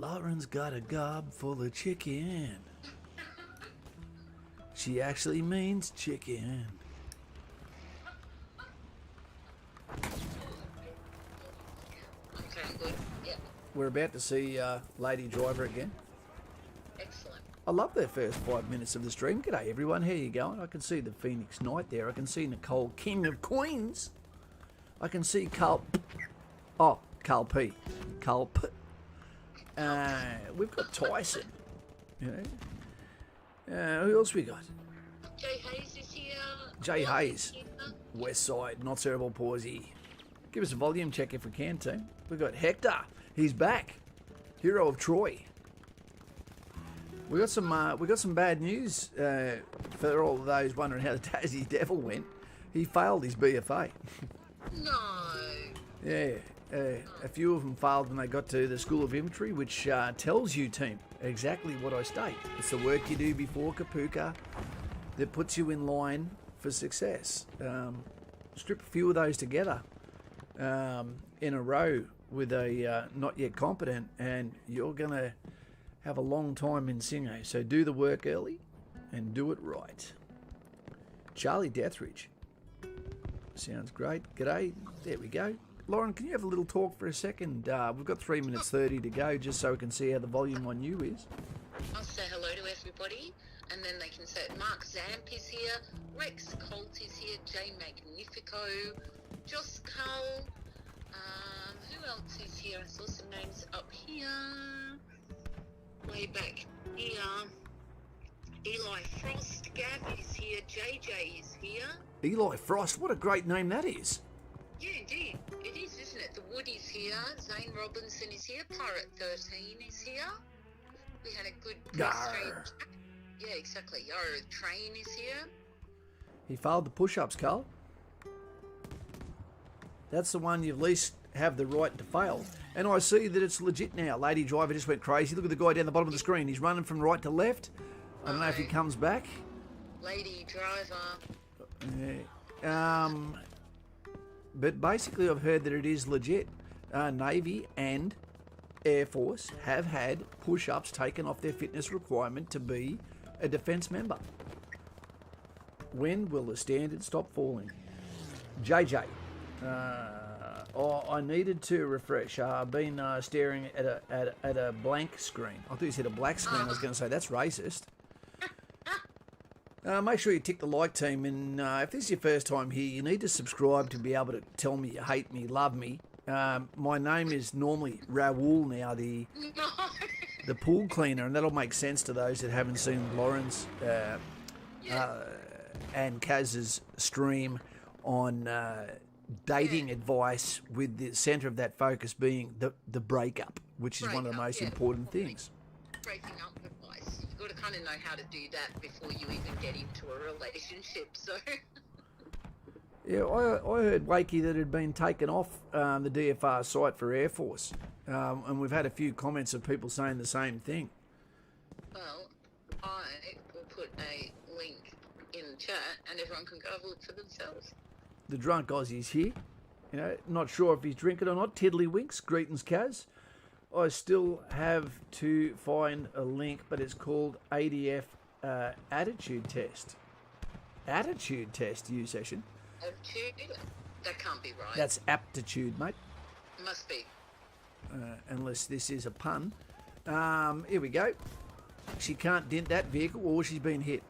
Lauren's got a gob full of chicken. She actually means chicken. Okay, good. Yep. We're about to see Lady Driver again. Excellent. I love their first 5 minutes of the stream. G'day everyone, how you going? I can see the Phoenix Knight there. I can see Nicole, King of Queens. I can see Carl P. Carl P. We've got Tyson. You know. Who else we got? Jay Hayes is here. Jay Pausey Hayes. here. West Side, not cerebral palsy. Give us a volume check if we can, team. We've got Hector. He's back. Hero of Troy. We got some bad news for all of those wondering how the Tassie Devil went. He failed his BFA. No. Yeah, a few of them failed when they got to the School of Infantry, which tells you, team, exactly what I state. It's the work you do before Kapuka that puts you in line for success. Strip a few of those together in a row with a not yet competent, and you're going to have a long time in Singo. So do the work early and do it right. Charlie Deathridge. Sounds great. G'day. There we go. Lauren, can you have a little talk for a second? We've got 3 minutes 30 to go, just so we can see how the volume on you is. I'll say hello to everybody, and then they can say Mark Zamp is here, Rex Colt is here, Jay Magnifico, Joss Cull, who else is here? I saw some names up here, way back here. Eli Frost, Gav is here, JJ is here. Eli Frost, what a great name that is. Yeah, indeed. It is, isn't it? The Wood is here, Zane Robinson is here, Pirate 13 is here. We had a good Yarr. Yeah, exactly. Yarr, Train is here. He failed the push-ups, Carl. That's the one you least have the right to fail. And I see that it's legit now. Lady Driver just went crazy. Look at the guy down the bottom of the screen. He's running from right to left. I don't know if he comes back. Lady Driver. But basically I've heard that it is legit. Navy and Air Force have had push-ups taken off their fitness requirement to be a defence member. When will the standard stop falling? JJ. I needed to refresh. I've been staring at a blank screen. I thought you said a black screen. I was going to say that's racist. Make sure you tick the like, team, and if this is your first time here, you need to subscribe to be able to tell me you hate me, love me. My name is normally Raoul now, the pool cleaner, and that'll make sense to those that haven't seen Lauren's and Kaz's stream on dating advice, with the centre of that focus being the breakup, which is one of the most important things. Breaking up advice. You've got to kind of know how to do that before you even get into a relationship, so... Yeah, I heard, Wakey, that it had been taken off the DFR site for Air Force, and we've had a few comments of people saying the same thing. Well, I will put a link in the chat, and everyone can go have a look for themselves. The drunk Aussie's here. You know, not sure if he's drinking or not. Tiddlywinks, greetings, Kaz. I still have to find a link, but it's called ADF Attitude Test. Attitude Test, you session. Attitude? That can't be right. That's aptitude, mate. Must be. Unless this is a pun. Here we go. She can't dent that vehicle, or she's been hit.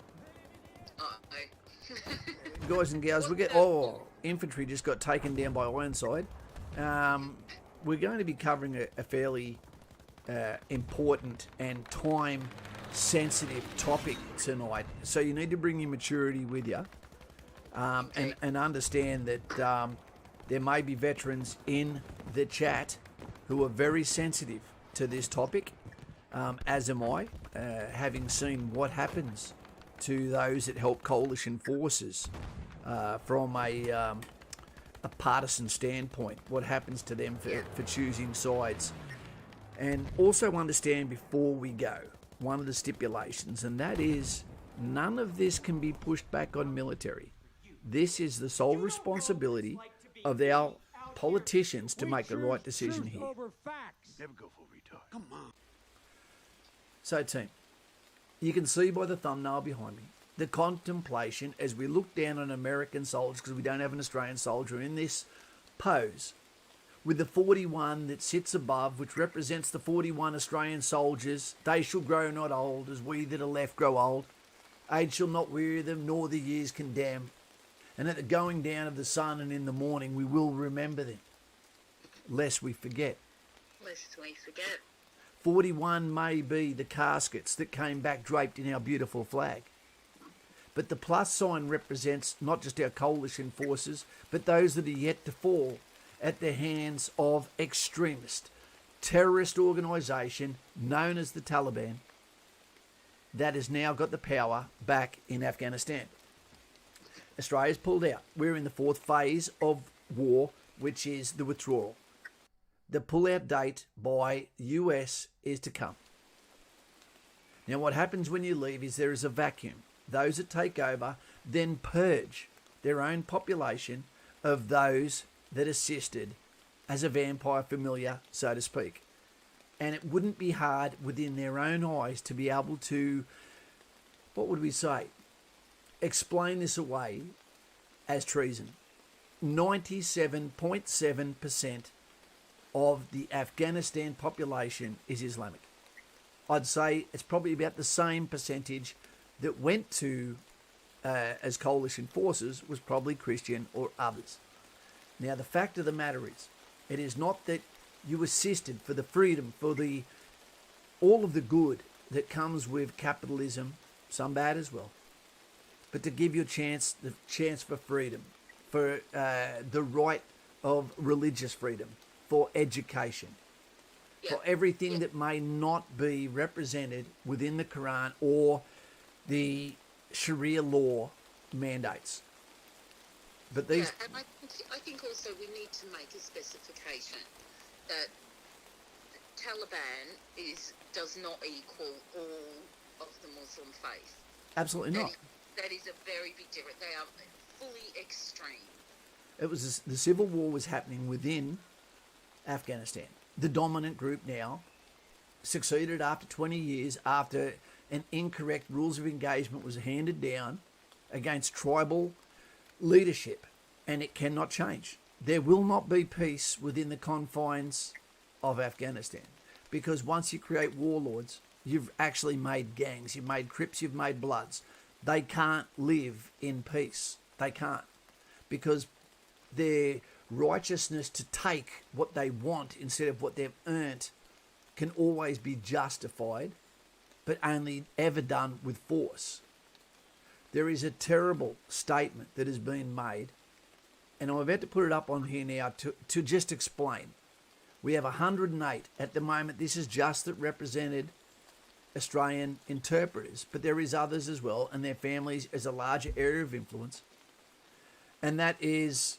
Uh-oh. Guys and gals, infantry just got taken down by Ironside. We're going to be covering a fairly important and time-sensitive topic tonight, so you need to bring your maturity with you, and understand that there may be veterans in the chat who are very sensitive to this topic, as am I, having seen what happens to those that help coalition forces from a partisan standpoint, what happens to them for choosing sides. And also understand before we go, one of the stipulations, and that is none of this can be pushed back on military. This is the sole responsibility of our politicians to make the right decision here. Never go full retard. Come on. So, team, you can see by the thumbnail behind me the contemplation as we look down on American soldiers, because we don't have an Australian soldier in this pose, with the 41 that sits above, which represents the 41 Australian soldiers. They shall grow not old, as we that are left grow old. Age shall not weary them, nor the years condemn. And at the going down of the sun and in the morning, we will remember them, lest we forget. Lest we forget. 41 may be the caskets that came back draped in our beautiful flag. But the plus sign represents not just our coalition forces, but those that are yet to fall at the hands of extremist, terrorist organisation known as the Taliban that has now got the power back in Afghanistan. Australia's pulled out. We're in the fourth phase of war, which is the withdrawal. The pull-out date by US is to come. Now, what happens when you leave is there is a vacuum. Those that take over then purge their own population of those that assisted as a vampire familiar, so to speak. And it wouldn't be hard within their own eyes to be able to, what would we say, explain this away as treason. 97.7% of the Afghanistan population is Islamic. I'd say it's probably about the same percentage that went to, as coalition forces, was probably Christian or others. Now, the fact of the matter is, it is not that you assisted for the freedom, for the all of the good that comes with capitalism, some bad as well, but to give you a chance, the chance for freedom, for the right of religious freedom, for education, for everything that may not be represented within the Quran or the Sharia law mandates. But these... Yeah, and I think also we need to make a specification that Taliban does not equal all of the Muslim faith. Absolutely not. That is a very big difference. They are fully extreme. It was the civil war was happening within Afghanistan. The dominant group now succeeded after 20 years, after an incorrect rules of engagement was handed down against tribal leadership, and it cannot change. There will not be peace within the confines of Afghanistan, because once you create warlords, you've actually made gangs, you've made Crips, you've made Bloods. They can't live in peace. They can't, because their righteousness to take what they want instead of what they've earned can always be justified, but only ever done with force. There is a terrible statement that has been made, and I'm about to put it up on here now to just explain. We have 108 at the moment. This is just that represented Australian interpreters, but there is others as well, and their families as a larger area of influence. And that is,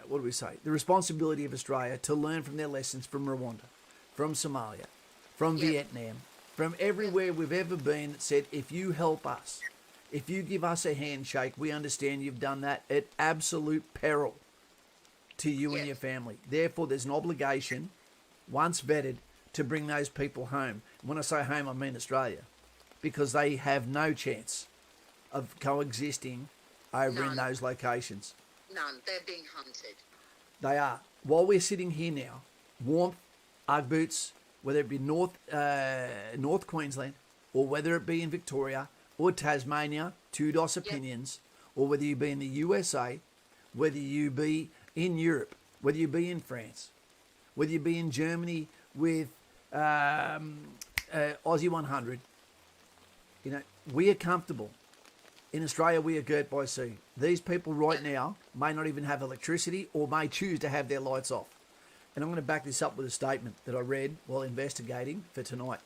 what do we say? The responsibility of Australia to learn from their lessons from Rwanda, from Somalia, from Vietnam, from everywhere we've ever been, that said, if you help us, if you give us a handshake, we understand you've done that at absolute peril to you and your family. Therefore, there's an obligation, once vetted, to bring those people home. When I say home, I mean Australia, because they have no chance of coexisting over in those locations. None. They're being hunted. They are. While we're sitting here now, warmth, Ugg boots, whether it be North Queensland, or whether it be in Victoria or Tasmania, Tudos opinions, or whether you be in the USA, whether you be in Europe, whether you be in France, whether you be in Germany with Aussie 100, we are comfortable. In Australia, we are girt by sea. These people right now may not even have electricity or may choose to have their lights off. And I'm going to back this up with a statement that I read while investigating for tonight.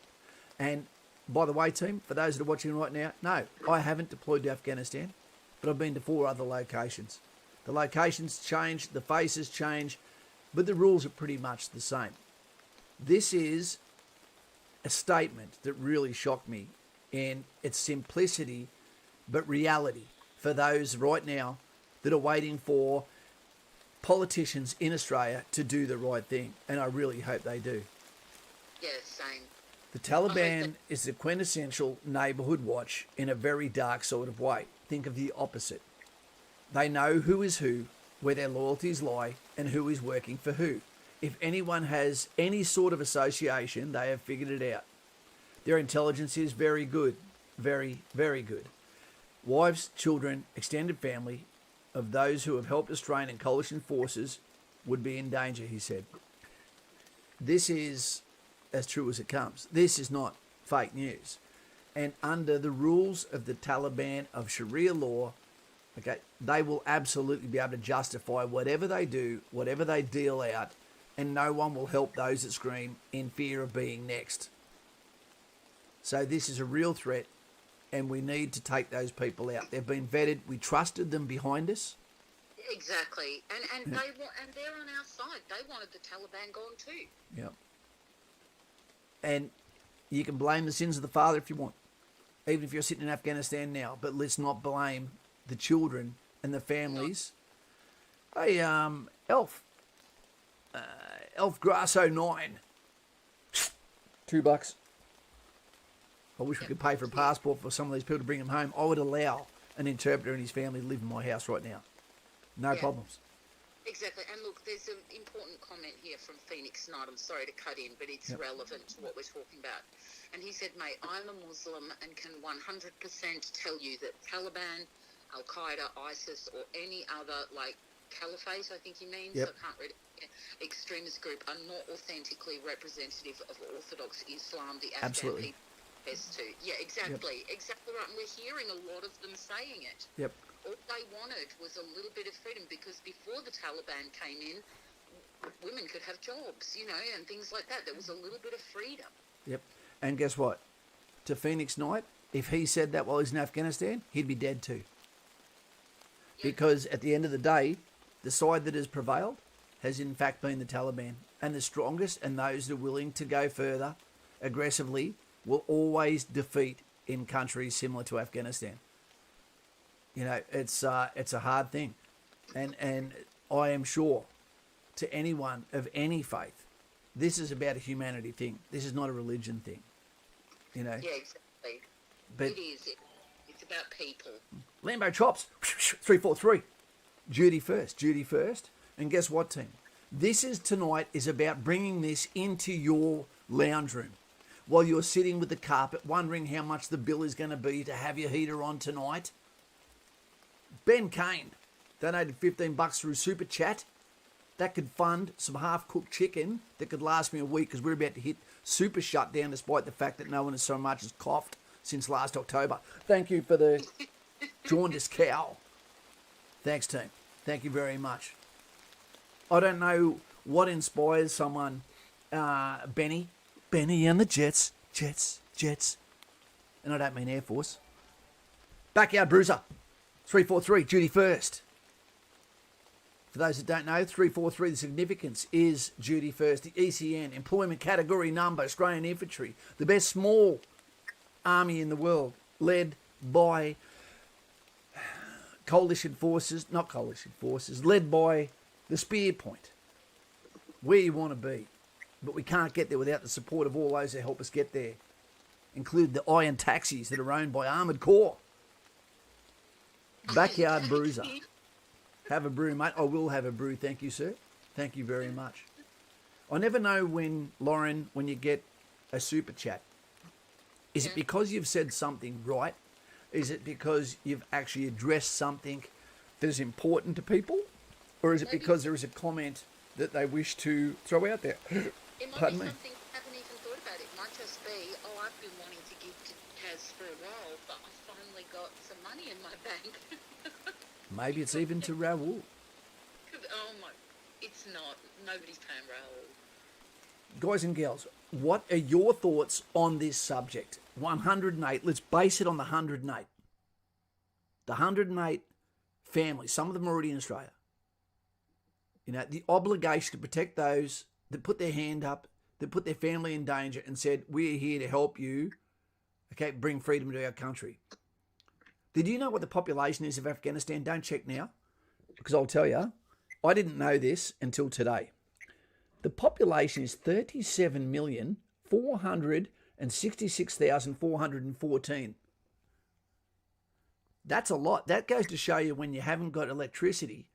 And by the way, team, for those that are watching right now, no, I haven't deployed to Afghanistan, but I've been to 4 other locations. The locations change, the faces change, but the rules are pretty much the same. This is a statement that really shocked me in its simplicity, but reality for those right now that are waiting for politicians in Australia to do the right thing. And I really hope they do. Yeah, same. The Taliban is the quintessential neighbourhood watch in a very dark sort of way. Think of the opposite. They know who is who, where their loyalties lie, and who is working for who. If anyone has any sort of association, they have figured it out. Their intelligence is very good. Very, very good. Wives, children, extended family of those who have helped Australian and coalition forces would be in danger, he said. This is as true as it comes. This is not fake news. And under the rules of the Taliban of Sharia law, okay, they will absolutely be able to justify whatever they do, whatever they deal out, and no one will help those that scream in fear of being next. So this is a real threat, and we need to take those people out. They've been vetted. We trusted them behind us. Exactly. And they're on our side. They wanted the Taliban gone too. Yeah. And you can blame the sins of the father if you want, even if you're sitting in Afghanistan now. But let's not blame the children and the families. Hey, Elf Grasso 9, $2. I wish we could pay for a passport for some of these people to bring them home. I would allow an interpreter and his family to live in my house right now. No problems. Exactly. And look, there's an important comment here from Phoenix Knight. I'm sorry to cut in, but it's relevant to what we're talking about. And he said, mate, I'm a Muslim and can 100% tell you that Taliban, Al-Qaeda, ISIS, or any other, like, caliphate, I think he means, I can't read it, extremist group, are not authentically representative of Orthodox Islam, the Afghan people. Yeah, exactly. Exactly right. And we're hearing a lot of them saying it. Yep. All they wanted was a little bit of freedom, because before the Taliban came in, women could have jobs, you know, and things like that. There was a little bit of freedom. Yep. And guess what? To Phoenix Knight, if he said that while he's in Afghanistan, he'd be dead too. Yep. Because at the end of the day, the side that has prevailed has in fact been the Taliban. And the strongest and those that are willing to go further aggressively will always defeat in countries similar to Afghanistan. You know, it's a hard thing. And I am sure to anyone of any faith, this is about a humanity thing. This is not a religion thing. You know? Yeah, exactly. But it is. It's about people. Lambo Chops, 343. Duty first. Duty first. And guess what, team? This is tonight is about bringing this into your lounge room while you're sitting with the carpet wondering how much the bill is going to be to have your heater on tonight. Ben Kane donated $15 through Super Chat. That could fund some half-cooked chicken that could last me a week, because we're about to hit super shutdown despite the fact that no one has so much as coughed since last October. Thank you for the jaundiced cow. Thanks, team. Thank you very much. I don't know what inspires someone, Benny and the Jets. And I don't mean Air Force. Backyard Bruiser, 343, duty first. For those that don't know, 343, the significance is duty first. The ECN, employment category number, Australian Infantry, the best small army in the world, led by led by the spear point, where you want to be. But we can't get there without the support of all those that help us get there, include the iron taxis that are owned by Armoured Corps. Backyard Bruiser. Have a brew, mate. I will have a brew. Thank you, sir. Thank you very much. I never know when, Lauren, when you get a super chat. Is it because you've said something right? Is it because you've actually addressed something that is important to people? Or is it because there is a comment that they wish to throw out there? It might be something I haven't even thought about. It might just be, I've been wanting to give to Kaz for a while, but I finally got some money in my bank. Maybe it's even to Raoul. Oh my, it's not. Nobody's paying Raoul. Guys and girls, what are your thoughts on this subject? 108, let's base it on the 108. The 108 families, some of them are already in Australia. You know, the obligation to protect those that put their hand up, that put their family in danger and said, we're here to help you, okay, bring freedom to our country. Did you know what the population is of Afghanistan? Don't check now, because I'll tell you, I didn't know this until today. The population is 37,469,700 and 66,414. That's a lot. That goes to show you when you haven't got electricity,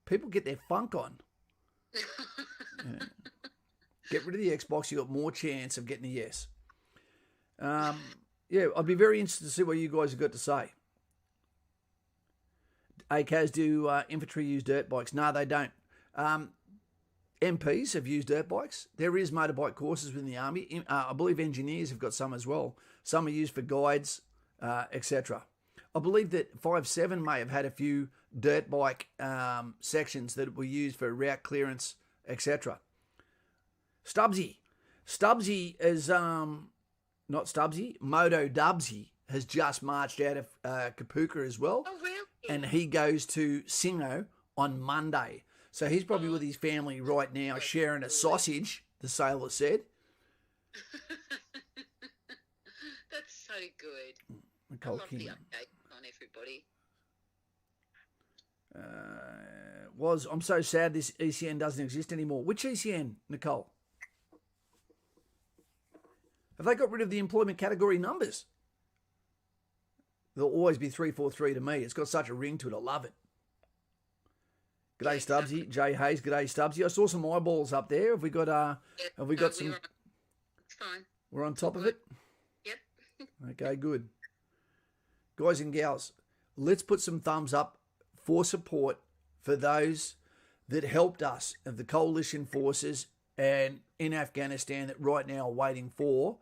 people get their funk on. Yeah. Get rid of the Xbox, you got more chance of getting a yes. Yeah, I'd be very interested to see what you guys have got to say. ACAs do infantry use dirt bikes? No, they don't. MPs have used dirt bikes. There is motorbike courses within the Army. I believe engineers have got some as well. Some are used for guides, etc. I believe that 5.7 may have had a few dirt bike sections that were used for route clearance, etc. Stubbsy is, not Stubbsy, Moto Dubsy has just marched out of Kapuka as well. Oh, really? And he goes to Singo on Monday. So he's probably with his family right now sharing a sausage, the sailor said. That's so good. Nicole I love King. the update on everybody. I'm so sad this ECN doesn't exist anymore. Which ECN, Nicole? Have they got rid of the employment category numbers? There'll always be 343 to me. It's got such a ring to it. I love it. G'day, Stubbsy. Jay Hayes. G'day, Stubbsy. I saw some eyeballs up there. Have we got some? It's fine. We're on top of it. Yep. Okay, good. Guys and gals, let's put some thumbs up for support for those that helped us of the coalition forces and in Afghanistan that right now are waiting for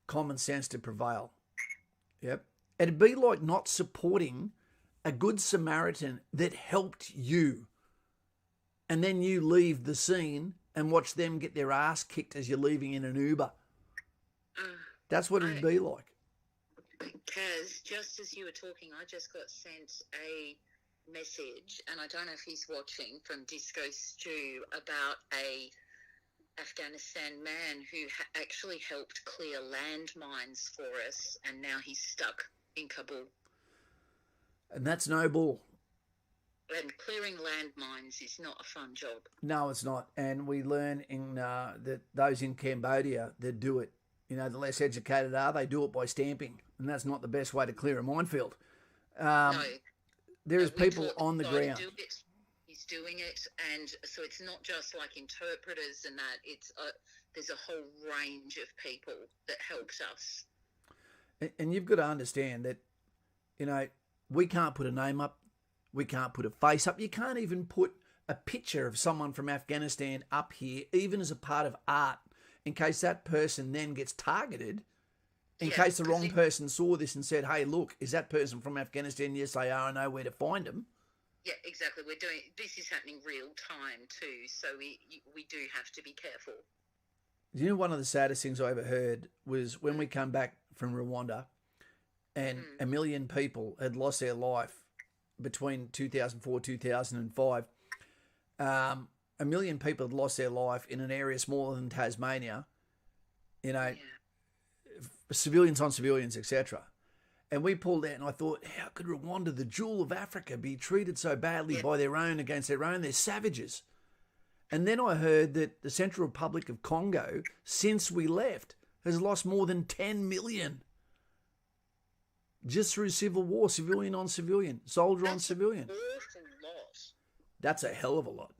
common sense to prevail. Yep. It'd be like not supporting a good Samaritan that helped you, and then you leave the scene and watch them get their ass kicked as you're leaving in an Uber. That's what it'd be like. Kaz, just as you were talking, I just got sent a message, and I don't know if he's watching, from Disco Stew about a Afghanistan man who actually helped clear landmines for us, and now he's stuck in Kabul. And that's no bull. And clearing landmines is not a fun job. No, it's not. And we learn in that those in Cambodia that do it, the less educated are, they do it by stamping. And that's not the best way to clear a minefield. No. There's people on the ground. He's doing it, and so it's not just like interpreters and that. There's a whole range of people that helps us. And you've got to understand that, we can't put a name up. We can't put a face up. You can't even put a picture of someone from Afghanistan up here, even as a part of art, in case that person then gets targeted, in case the wrong person saw this and said, hey, look, is that person from Afghanistan? Yes, they are. I know where to find them. Yeah, exactly. This is happening real time too, so we do have to be careful. One of the saddest things I ever heard was when we come back from Rwanda and 1 million people had lost their life between 2004, 2005. 1 million people had lost their life in an area smaller than Tasmania, civilians on civilians, etc. And we pulled out and I thought, how could Rwanda, the jewel of Africa, be treated so badly by their own against their own? They're savages. And then I heard that the Central Republic of Congo, since we left, has lost more than 10 million. Just through civil war, civilian on civilian, soldier on civilian. That's a hell of a lot.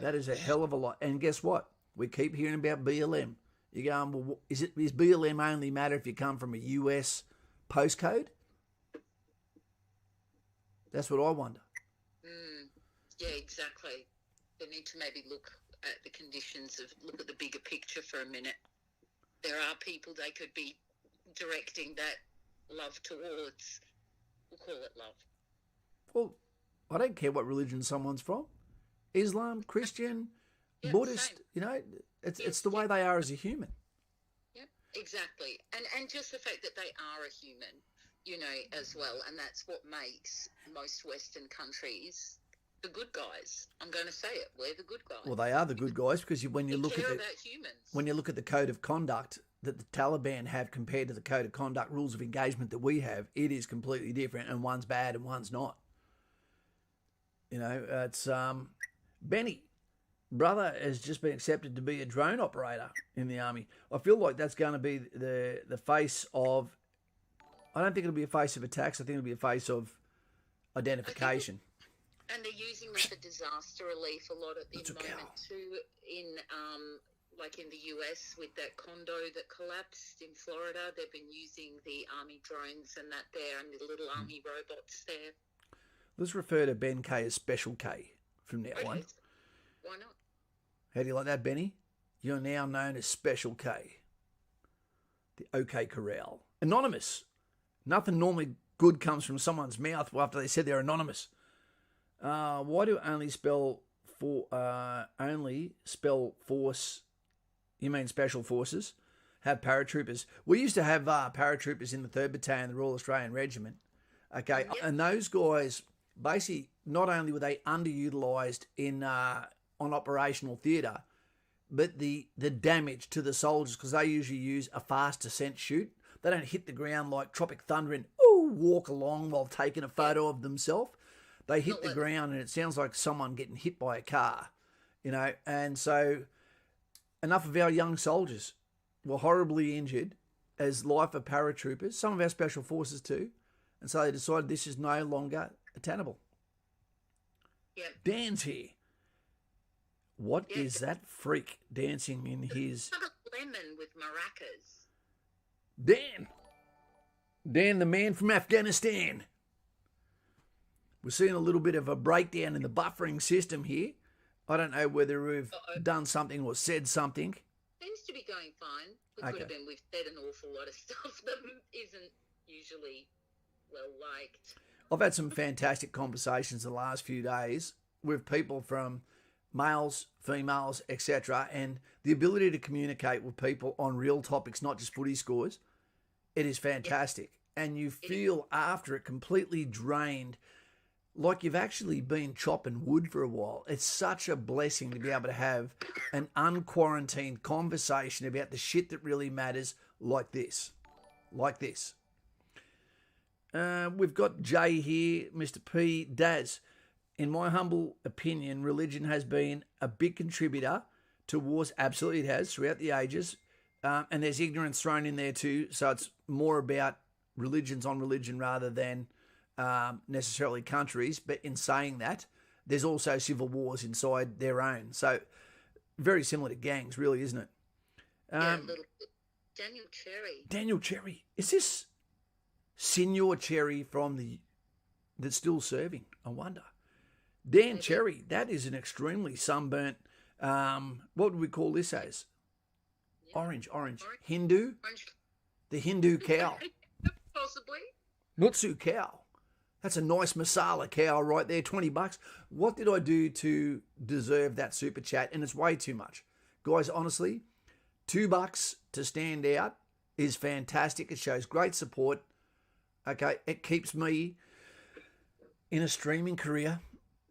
That is a hell of a lot. And guess what? We keep hearing about BLM. You're going, well, is BLM only matter if you come from a US postcode? That's what I wonder. Yeah, exactly. They need to maybe look at the conditions look at the bigger picture for a minute. There are people they could be directing that love towards. We'll call it love. Well, I don't care what religion someone's from. Islam, Christian, Buddhist, same. It's the way they are as a human. Yep, exactly. And just the fact that they are a human, as well. And that's what makes most Western countries the good guys. I'm going to say it. We're the good guys. Well, they are the good guys because when you look at the code of conduct that the Taliban have compared to the code of conduct rules of engagement that we have, it is completely different, and one's bad and one's not. It's Benny. brother has just been accepted to be a drone operator in the Army. I feel like that's going to be the face of... I don't think it'll be a face of attacks. I think it'll be a face of identification. And they're using them for disaster relief a lot at the moment too. In like in the US with that condo that collapsed in Florida, they've been using the Army drones and that there, and the little Army robots there. Let's refer to Ben K as Special K from now on. Why not? How do you like that, Benny? You're now known as Special K. The OK Corral. Anonymous. Nothing normally good comes from someone's mouth after they said they're anonymous. Why do only spell force? You mean special forces? Have paratroopers? We used to have paratroopers in the 3rd Battalion, the Royal Australian Regiment. Okay, yep. And those guys basically not only were they underutilised in on operational theatre, but the damage to the soldiers, because they usually use a fast descent chute. They don't hit the ground like Tropic Thunder and walk along while taking a photo of themselves. They hit the ground and it sounds like someone getting hit by a car, you know. And so enough of our young soldiers were horribly injured as life of paratroopers, some of our special forces too. And so they decided this is no longer attainable. Yeah. Dan's here. What is that freak dancing in his... Lemon with maracas. Dan, the man from Afghanistan. We're seeing a little bit of a breakdown in the buffering system here. I don't know whether we've done something or said something. Seems to be going fine. It could have been we've said an awful lot of stuff that isn't usually well liked. I've had some fantastic conversations the last few days with people from males, females, etc., and the ability to communicate with people on real topics, not just footy scores, it is fantastic. Yep. And you feel after it completely drained, like you've actually been chopping wood for a while. It's such a blessing to be able to have an unquarantined conversation about the shit that really matters like this. We've got Jay here, Mr. P. Daz. In my humble opinion, religion has been a big contributor to wars. Absolutely it has, throughout the ages. And there's ignorance thrown in there too. So it's more about religions on religion rather than necessarily countries. But in saying that, there's also civil wars inside their own. So very similar to gangs, really, isn't it? Daniel Cherry. Daniel Cherry. Is this Senior Cherry that's still serving? I wonder. Dan Cherry, that is an extremely sunburnt, what would we call this as? Yeah. Orange. Hindu? Orange. The Hindu cow. Possibly. Nutsu cow. That's a nice masala cow right there, $20. What did I do to deserve that super chat? And it's way too much. Guys, honestly, $2 to stand out is fantastic. It shows great support. Okay, it keeps me in a streaming career,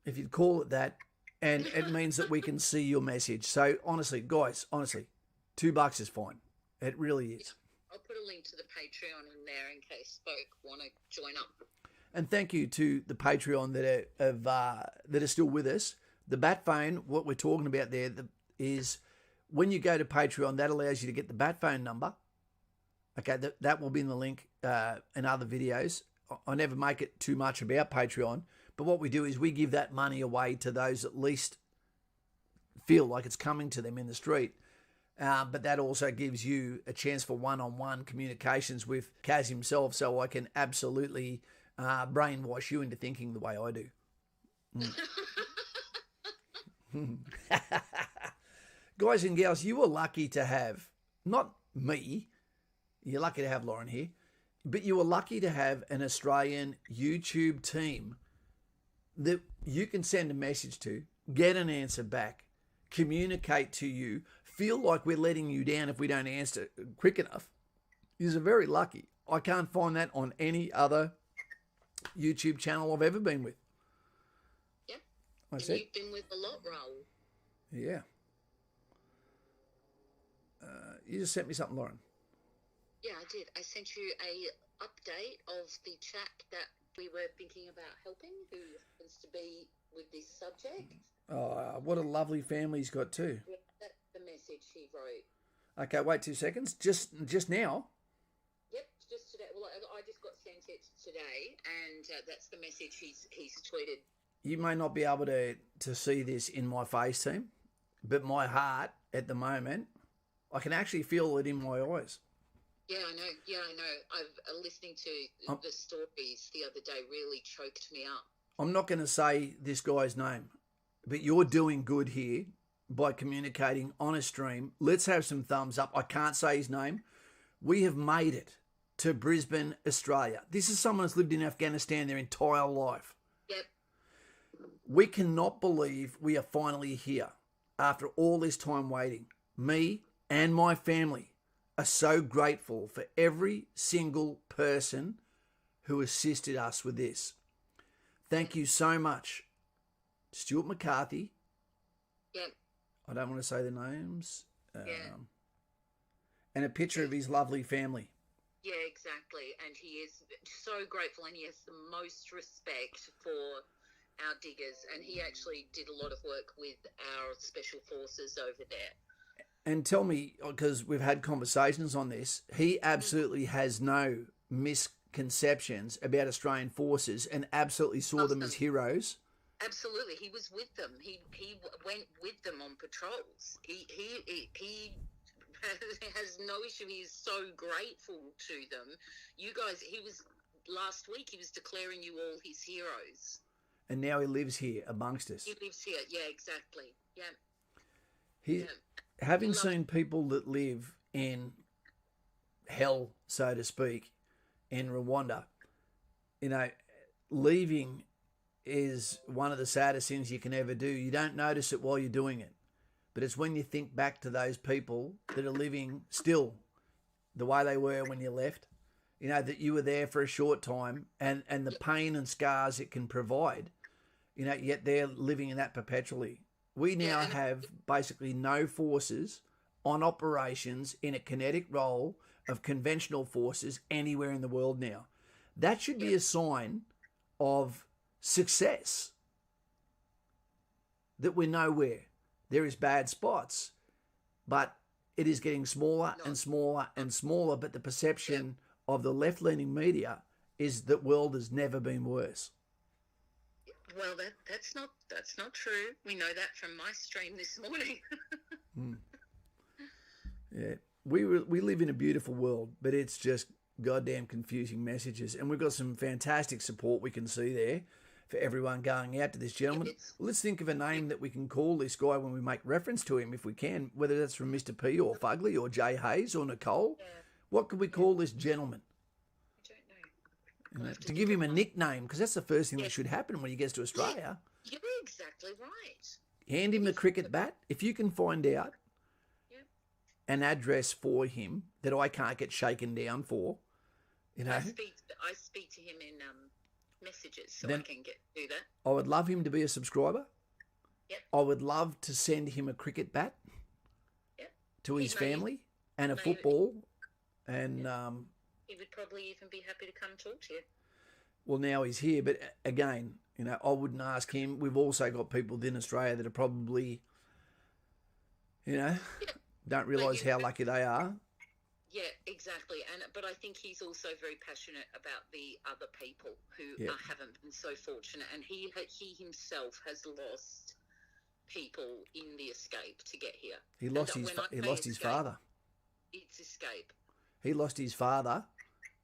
if you'd call it that, and it means that we can see your message. So honestly, guys, $2 is fine. It really is. I'll put a link to the Patreon in there in case folk want to join up. And thank you to the Patreon that are still with us. The bat phone, what we're talking about there, is when you go to Patreon, that allows you to get the bat phone number. Okay, that will be in the link in other videos. I never make it too much about Patreon, but what we do is we give that money away to those that least feel like it's coming to them in the street. But that also gives you a chance for one-on-one communications with Kaz himself, so I can absolutely brainwash you into thinking the way I do. Guys and gals, you were lucky to have, not me, you're lucky to have Lauren here, but you were lucky to have an Australian YouTube team that you can send a message to, get an answer back, communicate to you, feel like we're letting you down if we don't answer quick enough. You're very lucky. I can't find that on any other YouTube channel I've ever been with. Yeah. You've been with a lot, Raoul. Yeah. You just sent me something, Lauren. Yeah, I did. I sent you a update of the chap that we were thinking about helping, who happens to be with this subject. Oh, what a lovely family he's got too. Yeah, that's the message he wrote. Okay, wait 2 seconds. Just now. Yep, just today. Well, I just got sent it today, and that's the message he's tweeted. You may not be able to see this in my face, team, but my heart at the moment, I can actually feel it in my eyes. Yeah, I know. I've listening to the stories the other day really choked me up. I'm not going to say this guy's name, but you're doing good here by communicating on a stream. Let's have some thumbs up. I can't say his name. We have made it to Brisbane, Australia. This is someone who's lived in Afghanistan their entire life. Yep. We cannot believe we are finally here after all this time waiting. Me and my family are so grateful for every single person who assisted us with this. Thank you so much, Stuart McCarthy. Yep. I don't want to say the names. Yeah. And a picture of his lovely family. Yeah, exactly. And he is so grateful, and he has the most respect for our diggers. And he actually did a lot of work with our special forces over there. And tell me, because we've had conversations on this, he absolutely has no misconceptions about Australian forces and absolutely saw them as heroes. Absolutely, he was with them. He went with them on patrols. He has no issue. He is so grateful to them. You guys, last week he was declaring you all his heroes. And now he lives here amongst us. He lives here. Yeah, exactly. Yeah. Having seen people that live in hell, so to speak, in Rwanda, leaving is one of the saddest things you can ever do. You don't notice it while you're doing it. But it's when you think back to those people that are living still the way they were when you left, that you were there for a short time and the pain and scars it can provide, yet they're living in that perpetually. We now have basically no forces on operations in a kinetic role of conventional forces anywhere in the world now. That should be a sign of success, that we're nowhere. There is bad spots, but it is getting smaller and smaller and smaller. But the perception of the left-leaning media is that world has never been worse. Well, that's not true. We know that from my stream this morning. Yeah, we live in a beautiful world, but it's just goddamn confusing messages. And we've got some fantastic support we can see there for everyone going out to this gentleman. Well, let's think of a name that we can call this guy when we make reference to him, if we can, whether that's from Mr. P or Fugly or Jay Hayes or Nicole. Yeah. What could we call this gentleman? I don't know. To give him a nickname, because that's the first thing that should happen when he gets to Australia. You're exactly right. Hand him a cricket bat. If you can find out an address for him that I can't get shaken down for, I speak to him in messages, so I can do that. I would love him to be a subscriber. Yep. I would love to send him a cricket bat to his family and a football. And he would probably even be happy to come talk to you. Well, now he's here, but again, I wouldn't ask him. We've also got people in Australia that are probably, don't realise how lucky they are. Yeah, exactly. But I think he's also very passionate about the other people who haven't been so fortunate. And he himself has lost people in the escape to get here. He lost his father. It's escape. He lost his father,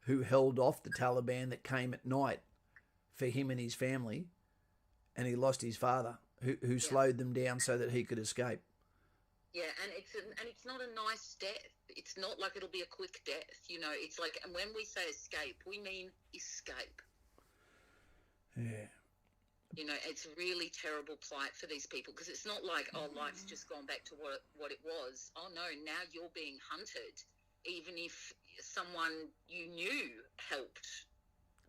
who held off the Taliban that came at night for him and his family, and he lost his father, who slowed them down so that he could escape. Yeah, and it's not a nice death. It's not like it'll be a quick death. It's like, and when we say escape, we mean escape. Yeah. It's a really terrible plight for these people, because it's not like, life's just gone back to what it was. Oh no, now you're being hunted. Even if someone you knew helped,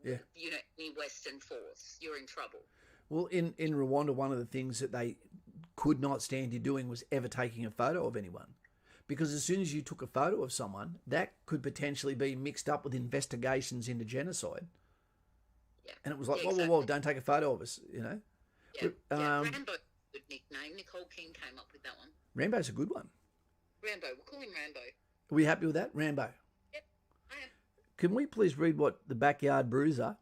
any Western force, you're in trouble. Well, in Rwanda, one of the things that they could not stand you doing was ever taking a photo of anyone. Because as soon as you took a photo of someone, that could potentially be mixed up with investigations into genocide. Yeah. And it was like, whoa, don't take a photo of us, Yeah. Rambo Good nickname. Nicole King came up with that one. Rambo's a good one. Rambo. We'll call him Rambo. Are we happy with that? Rambo. Yep, I am. Can we please read what the Backyard Bruiser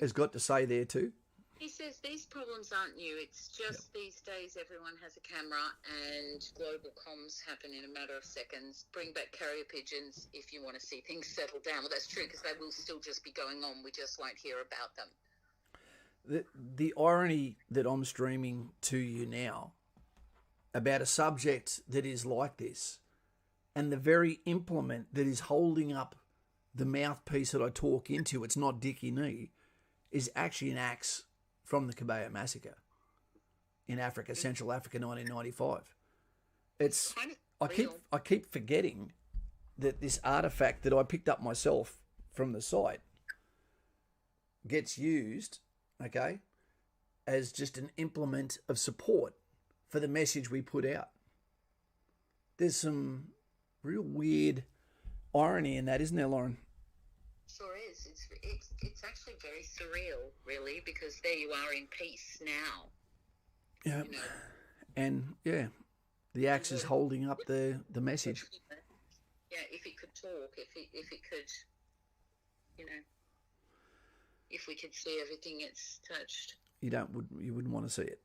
has got to say there too? He says these problems aren't new. It's just these days everyone has a camera and global comms happen in a matter of seconds. Bring back carrier pigeons if you want to see things settle down. Well, that's true because they will still just be going on. We just won't hear about them. The irony that I'm streaming to you now about a subject that is like this, and the very implement that is holding up the mouthpiece that I talk into, it's not Dickie Knee, is actually an axe from the Kabaya massacre in Africa, Central Africa, 1995. It's I keep forgetting that this artifact that I picked up myself from the site gets used, okay, as just an implement of support for the message we put out. There's some real weird irony in that, isn't there, Lauren? Sure is. It's actually very surreal, really, because there you are in peace now. Yeah, you know. And yeah, the axe is holding up the message. Yeah, if it could talk, if it could, you know, if we could see everything it's touched. You wouldn't want to see it.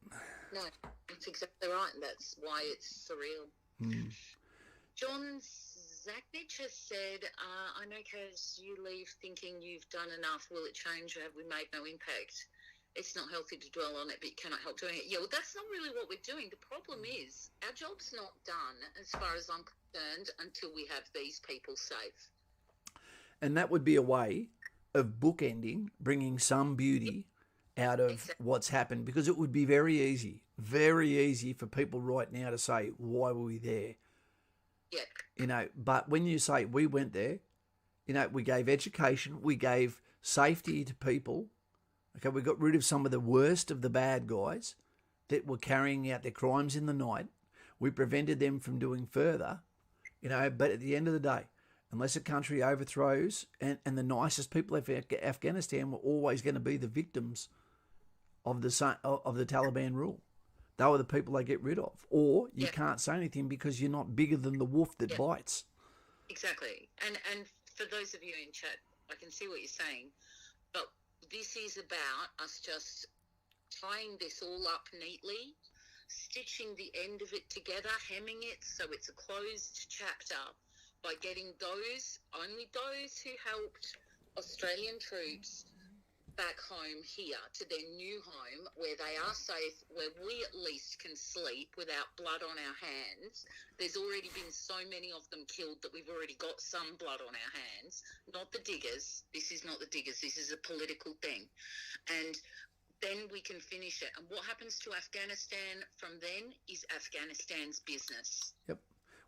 No, that's exactly right, and that's why it's surreal. John Zaknich has said, I know, Kaz, you leave thinking you've done enough. Will it change or have we made no impact? It's not healthy to dwell on it, but you cannot help doing it. Yeah, well, that's not really what we're doing. The problem is our job's not done, as far as I'm concerned, until we have these people safe. And that would be a way of bookending, bringing some beauty out of what's happened, because it would be very easy for people right now to say, why were we there? Yeah. You know, but when you say we went there, you know, we gave education, we gave safety to people. Okay, we got rid of some of the worst of the bad guys that were carrying out their crimes in the night. We prevented them from doing further, you know, but at the end of the day, unless a country overthrows, and the nicest people of Afghanistan were always going to be the victims of the Taliban rule. They were the people they get rid of. Or you can't say anything because you're not bigger than the wolf that bites. Exactly. And for those of you in chat, I can see what you're saying, but this is about us just tying this all up neatly, stitching the end of it together, hemming it so it's a closed chapter by getting only those who helped Australian troops back home here to their new home where they are safe, where we at least can sleep without blood on our hands. There's already been so many of them killed that we've already got some blood on our hands. Not the diggers. This is not the diggers. This is a political thing. And then we can finish it. And what happens to Afghanistan from then is Afghanistan's business. Yep.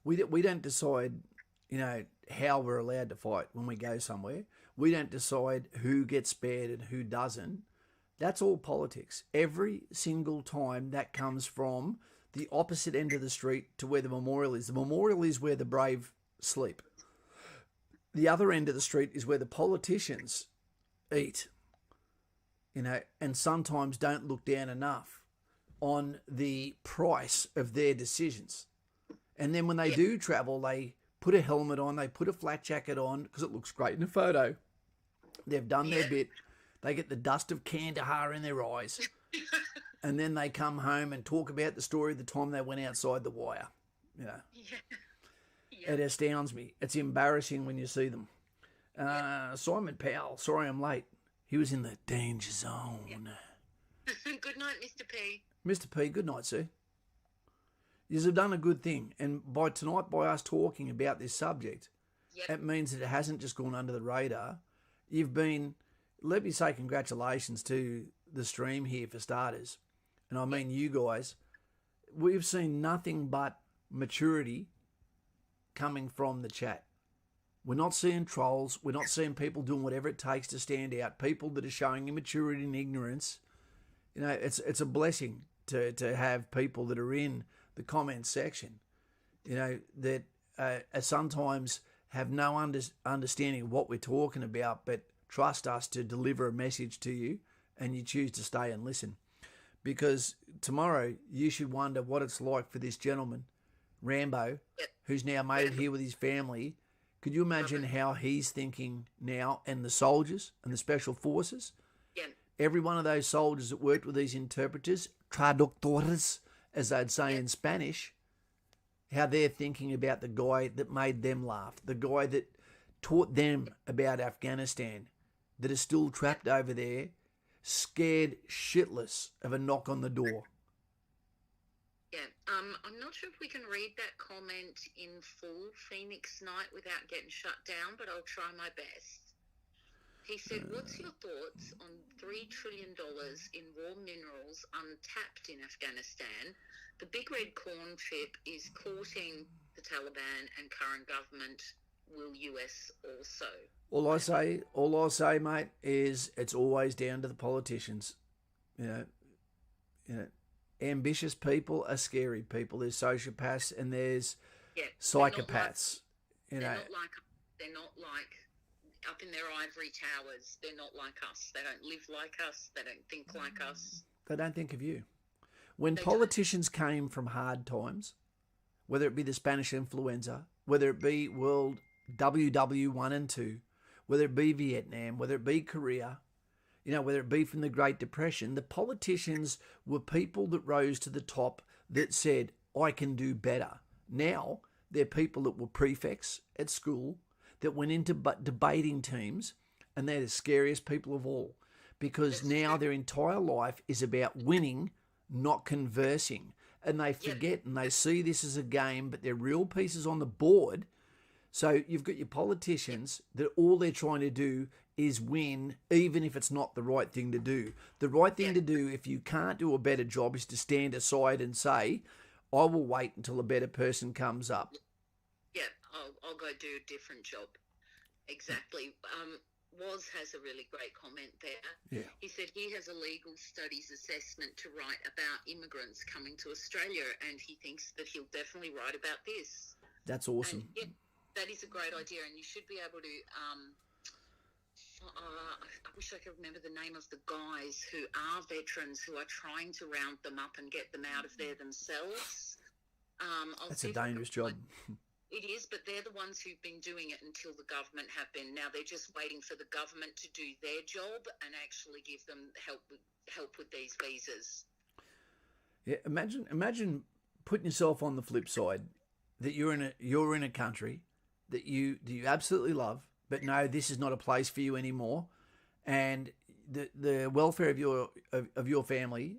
We don't decide, you know, how we're allowed to fight when we go somewhere. We don't decide who gets spared and who doesn't. That's all politics. Every single time that comes from the opposite end of the street to where the memorial is. The memorial is where the brave sleep. The other end of the street is where the politicians eat, you know, and sometimes don't look down enough on the price of their decisions. And then when they do travel, they put a helmet on, they put a flat jacket on because it looks great in a photo. They've done their bit. They get the dust of Kandahar in their eyes. And then they come home and talk about the story of the time they went outside the wire. You know, It astounds me. It's embarrassing when you see them. Simon Powell, sorry I'm late. He was in the danger zone. Good night, Mr. P. Mr. P, good night, sir. You've done a good thing. And by tonight, by us talking about this subject, it means that it hasn't just gone under the radar. You've been, let me say congratulations to the stream here for starters. And I mean you guys. We've seen nothing but maturity coming from the chat. We're not seeing trolls. We're not seeing people doing whatever it takes to stand out. People that are showing immaturity and ignorance. You know, it's a blessing to have people that are in the comment section, you know, that sometimes have no understanding of what we're talking about, but trust us to deliver a message to you, and you choose to stay and listen. because tomorrow you should wonder what it's like for this gentleman, Rambo, who's now made it here with his family. Could you imagine how he's thinking now, and the soldiers and the special forces? Yeah. Every one of those soldiers that worked with these interpreters, traductores, as they'd say in Spanish, how they're thinking about the guy that made them laugh, the guy that taught them about Afghanistan, that are still trapped over there, scared shitless of a knock on the door. Yeah, I'm not sure if we can read that comment in full, Phoenix Night, without getting shut down, but I'll try my best. He said, what's your thoughts on $3 trillion in raw minerals untapped in Afghanistan? The big red corn chip is courting the Taliban and current government. Will US also? All I say, mate, is it's always down to the politicians. You know, ambitious people are scary people. There's sociopaths and there's psychopaths. They're not like up in their ivory towers. They're not like us. They don't live like us. They don't think like us. They don't think of you. When politicians came from hard times, whether it be the Spanish influenza, whether it be World WW1 and 2, whether it be Vietnam, whether it be Korea, whether it be from the Great Depression, the politicians were people that rose to the top that said, I can do better. Now, they're people that were prefects at school that went into debating teams, and they're the scariest people of all, because now their entire life is about winning, not conversing. And they forget and they see this as a game, but they're real pieces on the board. So you've got your politicians that all they're trying to do is win, even if it's not the right thing to do. The right thing to do, if you can't do a better job, is to stand aside and say, I will wait until a better person comes up. Yeah, I'll go do a different job. Exactly. Woz has a really great comment there. Yeah. He said he has a legal studies assessment to write about immigrants coming to Australia, and he thinks that he'll definitely write about this. That's awesome. And, that is a great idea, and you should be able to I wish I could remember the name of the guys who are veterans who are trying to round them up and get them out of there themselves. That's a dangerous job. It is, but they're the ones who've been doing it until the government have been. Now they're just waiting for the government to do their job and actually give them help with these visas. Yeah, imagine putting yourself on the flip side, that you're in a country that you absolutely love, but no, this is not a place for you anymore, and the welfare of your family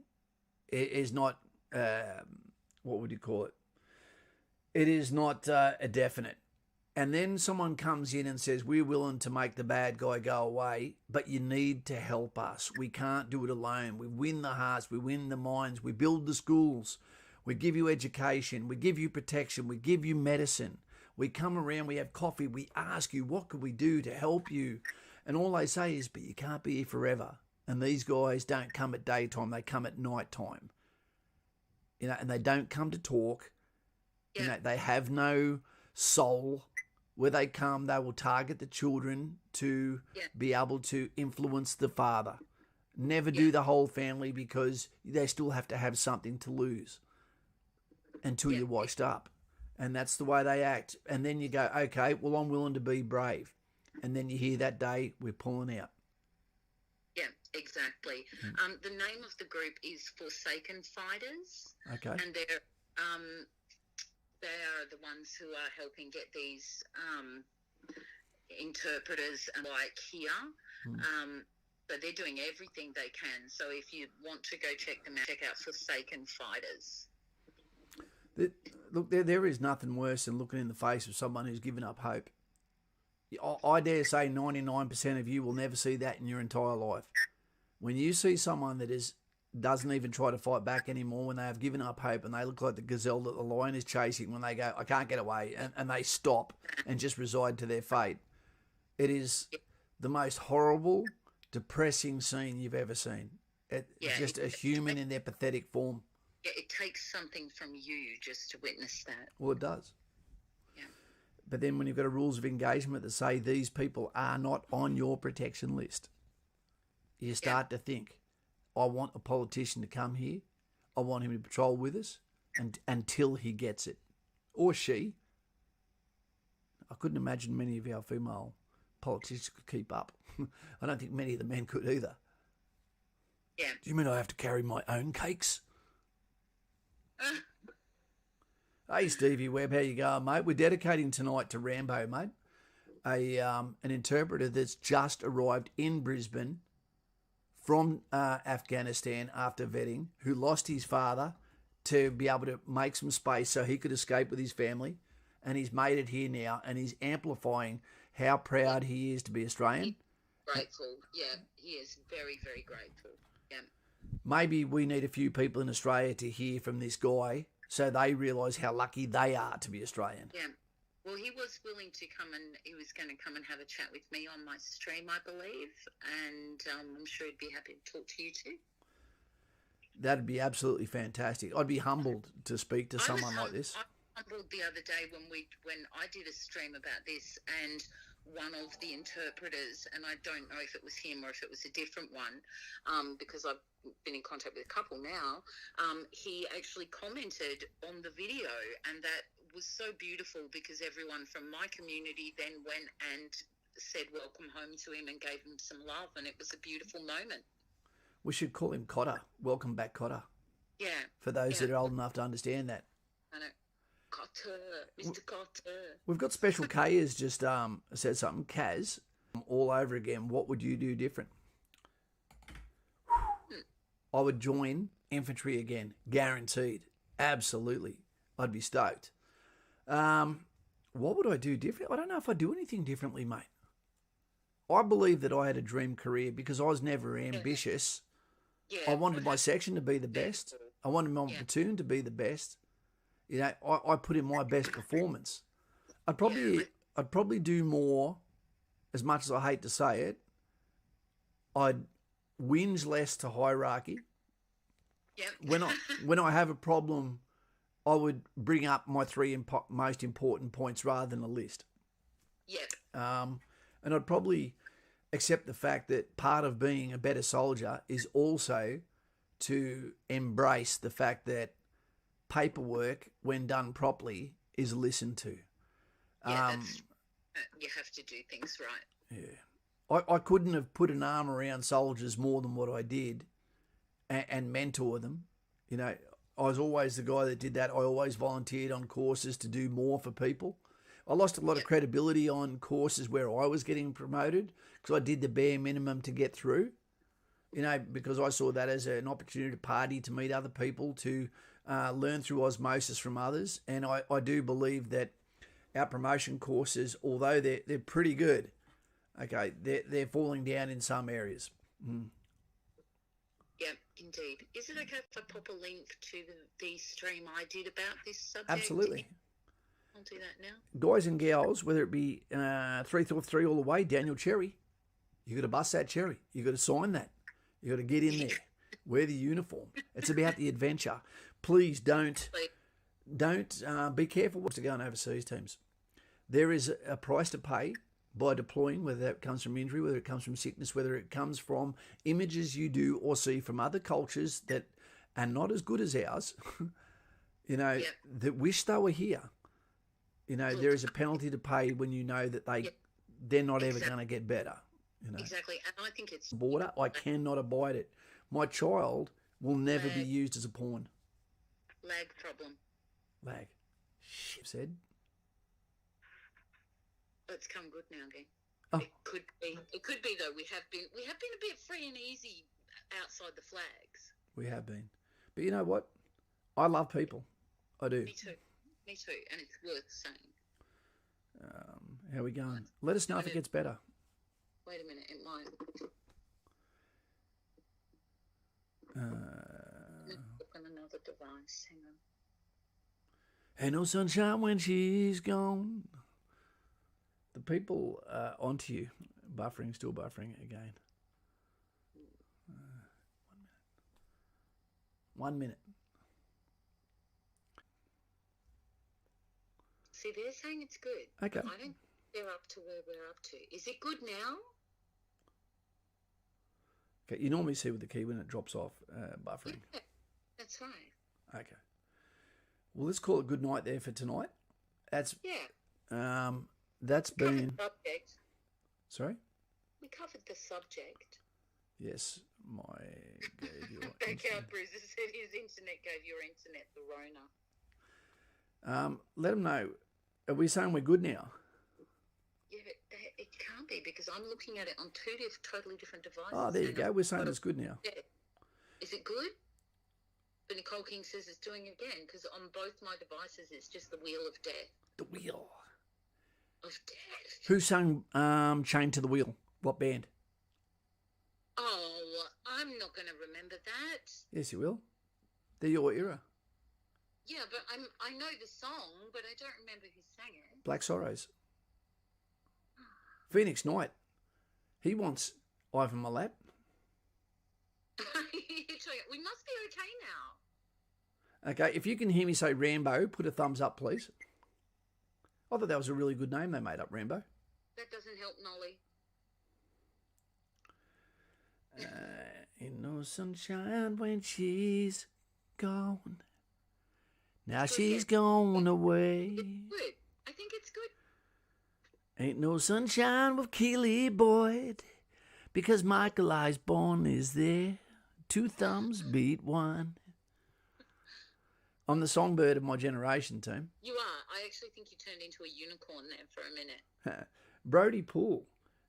is not what would you call it? It is not a definite. And then someone comes in and says, we're willing to make the bad guy go away, but you need to help us. We can't do it alone. We win the hearts, we win the minds, we build the schools, we give you education, we give you protection, we give you medicine. We come around, we have coffee, we ask you, what could we do to help you? And all they say is, but you can't be here forever. And these guys don't come at daytime, they come at nighttime. And they don't come to talk. Yeah. They have no soul. Where they come, they will target the children to be able to influence the father. Never do the whole family, because they still have to have something to lose until you're washed up. And that's the way they act. And then you go, okay, well, I'm willing to be brave. And then you hear that day, we're pulling out. Yeah, exactly. The name of the group is Forsaken Fighters. Okay. And they are the ones who are helping get these interpreters here. So they're doing everything they can. So if you want to go check them out, check out Forsaken Fighters. Look, there is nothing worse than looking in the face of someone who's given up hope. I dare say 99% of you will never see that in your entire life. When you see someone that doesn't even try to fight back anymore, when they have given up hope and they look like the gazelle that the lion is chasing, when they go, I can't get away, and they stop and just reside to their fate, it is the most horrible, depressing scene you've ever seen. It's just a human in their pathetic form. Yeah, it takes something from you just to witness that. Well, it does. Yeah. But then when you've got a rules of engagement that say these people are not on your protection list, you start to think, I want a politician to come here. I want him to patrol with us and until he gets it. Or she. I couldn't imagine many of our female politicians could keep up. I don't think many of the men could either. Yeah. Do you mean I have to carry my own cakes? Hey, Stevie Webb, how you going, mate? We're dedicating tonight to Rambo, mate. An interpreter that's just arrived in Brisbane from Afghanistan after vetting, who lost his father to be able to make some space so he could escape with his family. And he's made it here now, and he's amplifying how proud he is to be Australian. Grateful, yeah. He is very, very grateful. Yeah. Maybe we need a few people in Australia to hear from this guy so they realise how lucky they are to be Australian. Yeah. Well, he was willing to come and he was going to come and have a chat with me on my stream, I believe, and I'm sure he'd be happy to talk to you too. That'd be absolutely fantastic. I'd be humbled to speak to someone like this. I humbled the other day when I did a stream about this, and one of the interpreters, and I don't know if it was him or if it was a different one, because I've been in contact with a couple now, he actually commented on the video, and that was so beautiful because everyone from my community then went and said welcome home to him and gave him some love, and it was a beautiful moment. We should call him Cotter. Welcome back, Cotter. Yeah. For those that are old enough to understand that. I know. Cotter, Mr. Cotter. We've got Special K has just said something. Kaz, all over again. What would you do different? I would join infantry again. Guaranteed. Absolutely. I'd be stoked. What would I do different? I don't know if I'd do anything differently, mate. I believe that I had a dream career because I was never ambitious. Yeah. I wanted my section to be the best. I wanted my platoon to be the best. You know, I put in my best performance. I'd probably do more, as much as I hate to say it. I'd whinge less to hierarchy. Yep. When I have a problem, I would bring up my three most important points rather than a list. Yep. And I'd probably accept the fact that part of being a better soldier is also to embrace the fact that paperwork, when done properly, is listened to. Yeah, you have to do things right. Yeah. I couldn't have put an arm around soldiers more than what I did and mentor them. You know, I was always the guy that did that. I always volunteered on courses to do more for people. I lost a lot of credibility on courses where I was getting promoted because I did the bare minimum to get through, you know, because I saw that as an opportunity to party, to meet other people, to learn through osmosis from others. And I do believe that our promotion courses, although they're pretty good, okay, they're falling down in some areas. Mm. Yeah, indeed. Is it okay if I pop a link to the stream I did about this subject? Absolutely. I'll do that now. Guys and gals, whether it be 333 all the way, Daniel Cherry, you got to bust that cherry. You got to sign that. You got to get in there. Wear the uniform. It's about the adventure. Please don't be careful what's to go on overseas teams. There is a price to pay by deploying, whether that comes from injury, whether it comes from sickness, whether it comes from images you do or see from other cultures that are not as good as ours, you know, that wish they were here. You know, there is a penalty to pay when you know that they're not ever going to get better. You know. Exactly, and I think it's... Border, I cannot abide it. My child will never be used as a pawn. Lag problem. Lag. Shit, said. It's come good now, again. Oh. It could be though. We have been a bit free and easy outside the flags. We have been, but you know what? I love people. I do. Me too, and it's worth saying. How are we going? Let us know if it gets better. Wait a minute, it might. Look on another device. Hang on. Ain't no sunshine when she's gone. The people onto you. Buffering, still buffering again. 1 minute. See, they're saying it's good. Okay. I don't think they're up to where we're up to. Is it good now? Okay, you normally see with the key when it drops off, buffering. Yeah, that's right. Okay. Well, let's call it good night there for tonight. That's that's been. The subject. Sorry. We covered the subject. Yes, gave your Backyard Bruiser said his internet gave your internet the Rona. Let them know. Are we saying we're good now? Yeah, but it can't be because I'm looking at it on two totally different devices. Oh, there you go. We're saying it's good now. Yeah. Is it good? But Nicole King says it's doing it again because on both my devices it's just the wheel of death. The wheel of death. Who sang "Chained to the Wheel"? What band? Oh, I'm not going to remember that. Yes, you will. They're your era. Yeah, but I know the song, but I don't remember who sang it. Black Sorrows. Phoenix Knight. He wants Ivan my lap. We must be okay now. Okay, if you can hear me say Rambo, put a thumbs up, please. I thought that was a really good name they made up, Rambo. That doesn't help Nolly. Ain't no sunshine when she's gone. Now she's gone away. It's good. I think it's good. Ain't no sunshine with Keely Boyd, because Michael Eisborn is there. Two thumbs beat one. I'm the songbird of my generation, team. You are. I actually think you turned into a unicorn there for a minute. Brody Pool.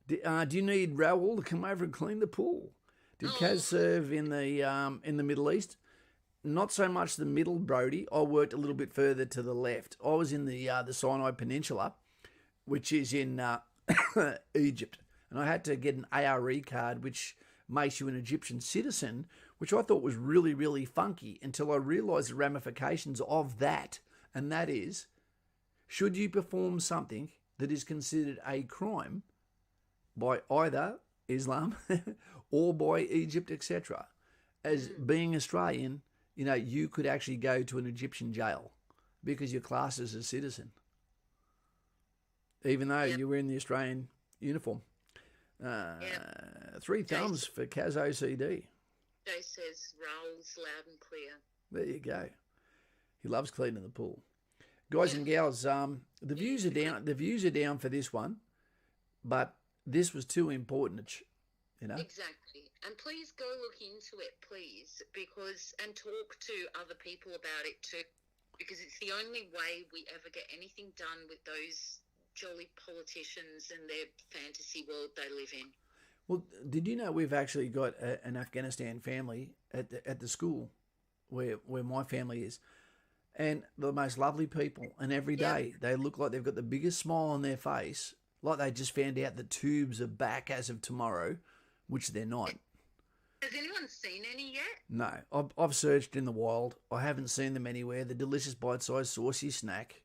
Do you need Raoul to come over and clean the pool? Did Kaz serve in the Middle East? Not so much the middle, Brody. I worked a little bit further to the left. I was in the Sinai Peninsula, which is in Egypt. And I had to get an ARE card, which makes you an Egyptian citizen, which I thought was really, really funky until I realised the ramifications of that. And that is, should you perform something that is considered a crime by either Islam or by Egypt, etc., as being Australian, you could actually go to an Egyptian jail because you're classed as a citizen, even though you were in the Australian uniform. 3 thumbs for Kaz OCD. Jay says Raoul's loud and clear. There you go. He loves cleaning the pool. Guys and gals, the views are down. The views are down for this one, but this was too important, Exactly. And please go look into it, please, and talk to other people about it too, because it's the only way we ever get anything done with those jolly politicians and their fantasy world they live in. Well, did you know we've actually got an Afghanistan family at the school where my family is, and the most lovely people, and every day they look like they've got the biggest smile on their face, like they just found out the tubes are back as of tomorrow, which they're not. Has anyone seen any yet? No, I've searched in the wild. I haven't seen them anywhere. The delicious bite-sized saucy snack,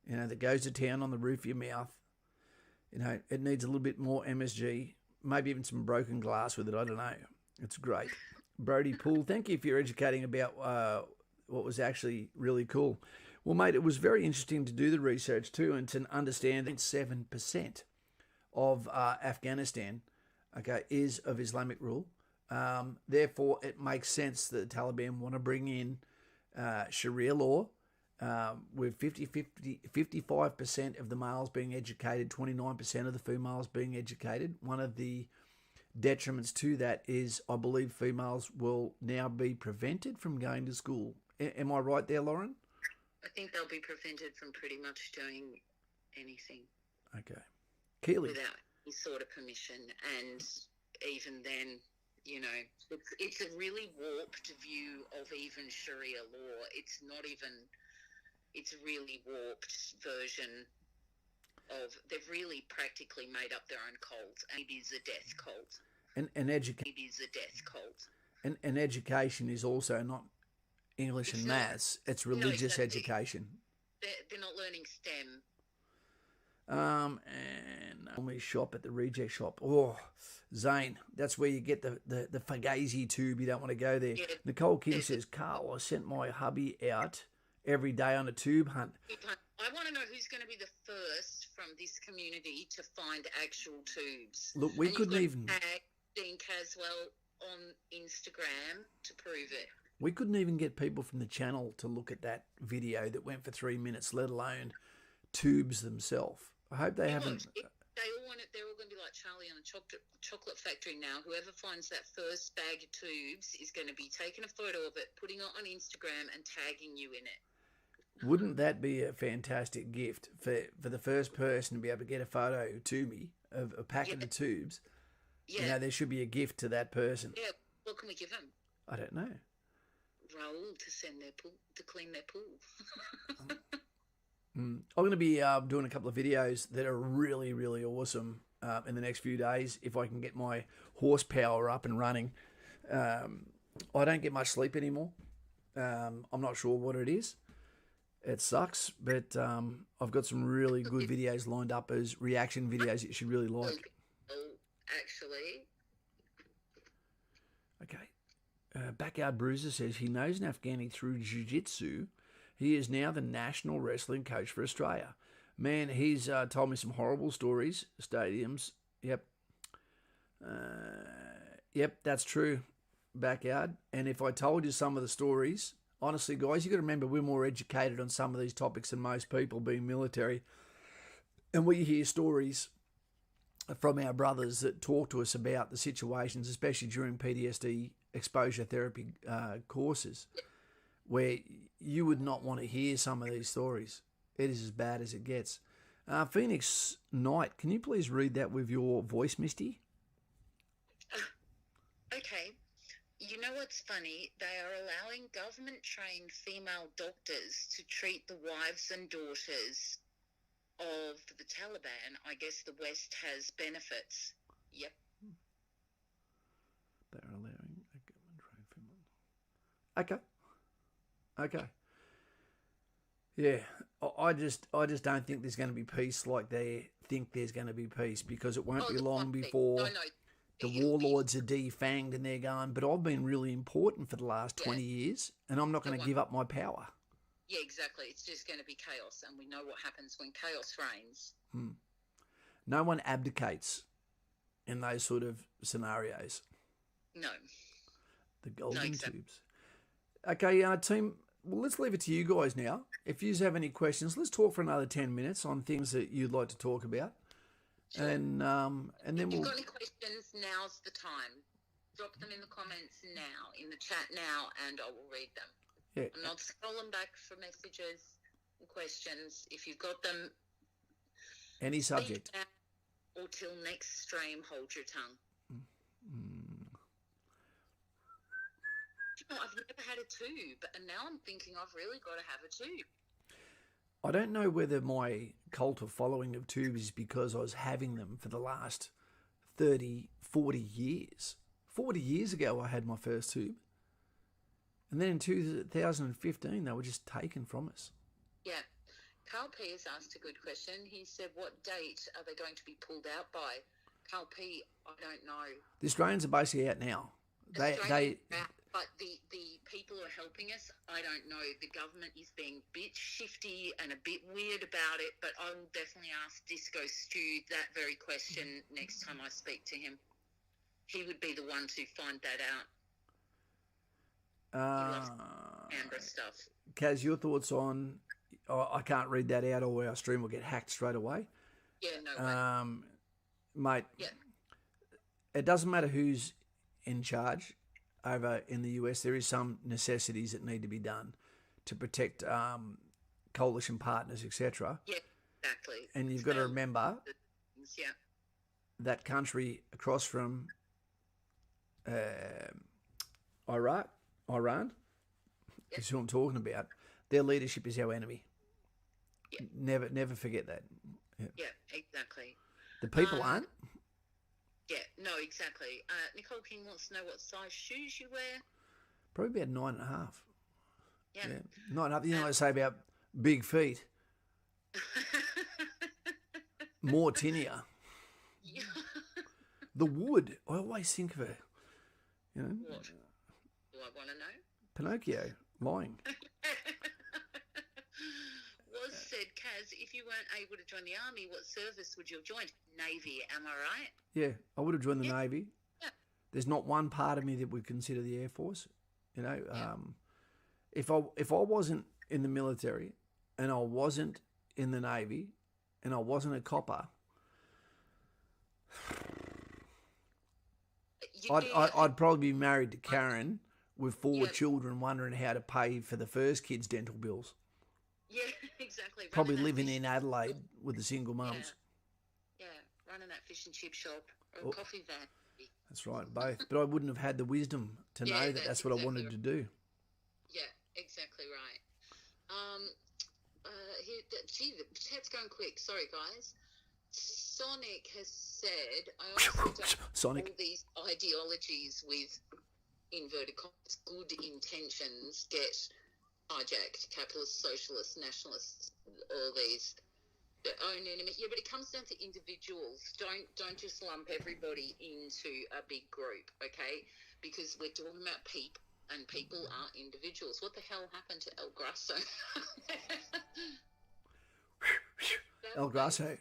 that goes to town on the roof of your mouth. It needs a little bit more MSG, maybe even some broken glass with it. I don't know. It's great. Brody Poole, thank you for your educating about what was actually really cool. Well, mate, it was very interesting to do the research too and to understand that 7% of Afghanistan, is of Islamic rule. Therefore, it makes sense that the Taliban want to bring in Sharia law, with 55% of the males being educated, 29% of the females being educated. One of the detriments to that is, I believe, females will now be prevented from going to school. Am I right there, Lauren? I think they'll be prevented from pretty much doing anything. Okay. Keely. Without any sort of permission. And even then, it's a really warped view of even Sharia law. It's a really warped version of, they've really practically made up their own cult, and it is a death cult. And It is a death cult. And education is also not English and maths. It's religious education. They're not learning STEM. And only shop at the reject shop. Oh, Zane, that's where you get the Fugazi tube. You don't want to go there. Yeah. Nicole King says, Carl, I sent my hubby out every day on a tube hunt. I want to know who's going to be the first from this community to find actual tubes. Look, we couldn't even... seen Caswell on Instagram to prove it. We couldn't even get people from the channel to look at that video that went for 3 minutes, let alone tubes themselves. I hope they haven't. They all want it. They're all going to be like Charlie on a chocolate factory now. Whoever finds that first bag of tubes is going to be taking a photo of it, putting it on Instagram, and tagging you in it. Wouldn't that be a fantastic gift for the first person to be able to get a photo to me of a packet of tubes? Yeah. You know, there should be a gift to that person. Yeah. What can we give them? I don't know. Raoul to send their pool, to clean their pool. I'm going to be doing a couple of videos that are really, really awesome in the next few days if I can get my horsepower up and running. I don't get much sleep anymore. I'm not sure what it is. It sucks, but I've got some really good videos lined up as reaction videos that you should really like. Actually. Okay. Backyard Bruiser says he knows an Afghani through jiu-jitsu. He is now the national wrestling coach for Australia. Man, he's told me some horrible stories. Stadiums. Yep. Yep, that's true, Backyard. And if I told you some of the stories, honestly, guys, you got to remember we're more educated on some of these topics than most people, being military. And we hear stories from our brothers that talk to us about the situations, especially during PTSD exposure therapy courses, where you would not want to hear some of these stories. It is as bad as it gets. Phoenix Knight, can you please read that with your voice, Misty? Okay. You know what's funny? They are allowing government-trained female doctors to treat the wives and daughters of the Taliban. I guess the West has benefits. Yep. They're allowing a government-trained female. Okay. Okay. Yeah, I just don't think there's going to be peace like they think there's going to be peace, because it won't be long before the warlords are defanged and they're going, but I've been really important for the last 20 years and I'm not going to give up my power. Yeah, exactly. It's just going to be chaos, and we know what happens when chaos reigns. No one abdicates in those sort of scenarios. No. The golden tubes. Okay, team, well, let's leave it to you guys now. If you have any questions, let's talk for another 10 minutes on things that you'd like to talk about. Sure. And then if you've got any questions, now's the time. Drop them in the comments now, in the chat now, and I will read them. Yeah. I'm not scrolling back for messages and questions. If you've got them, any subject. Or till next stream, hold your tongue. You know, I've never had a tube, and now I'm thinking I've really got to have a tube. I don't know whether my cult of following of tubes is because I was having them for the last 30, 40 years. 40 years ago, I had my first tube. And then in 2015, they were just taken from us. Yeah. Carl P. has asked a good question. He said, what date are they going to be pulled out by? Carl P., I don't know. The Australians are basically out now. But the people who are helping us, I don't know. The government is being a bit shifty and a bit weird about it, but I will definitely ask Disco Stew that very question next time I speak to him. He would be the one to find that out. He loves Canberra stuff. Kaz, your thoughts on... I can't read that out or our stream will get hacked straight away. Yeah, no way. Mate, yeah. It doesn't matter who's in charge over in the US. There is some necessities that need to be done to protect coalition partners, etc. Yeah, exactly. And you've got to remember that country across from Iran, is who I'm talking about. Their leadership is our enemy. Yeah. Never forget that. Yeah, exactly. The people aren't. Yeah, no, exactly. Nicole King wants to know what size shoes you wear. Probably about 9.5. Yeah. 9.5. You know what I say about big feet? More tinea. Yeah. The wood. I always think of it. You know. What? Do I want to know? Pinocchio lying. Was said, Kaz, if you weren't able to join the army, what service would you have joined? Navy, am I right? Yeah, I would have joined the Navy. Yeah. There's not one part of me that would consider the Air Force. You know, if I wasn't in the military and I wasn't in the Navy and I wasn't a copper, I'd probably be married to Karen with 4 children, wondering how to pay for the first kid's dental bills. Yeah, exactly. Probably living in Adelaide with the single mums. Yeah, running that fish and chip shop or a coffee van. That's right, both. But I wouldn't have had the wisdom to know that that's what I wanted to do. Yeah, exactly right. Gee, the chat's going quick. Sorry, guys. Sonic has said, I also don't all these ideologies with inverted commas, good intentions get hijacked. Capitalist, socialist, nationalists, all these own enemy. Yeah, but it comes down to individuals. Don't just lump everybody into a big group, okay? Because we're talking about people, and people are individuals. What the hell happened to El Grasso? El Grasso.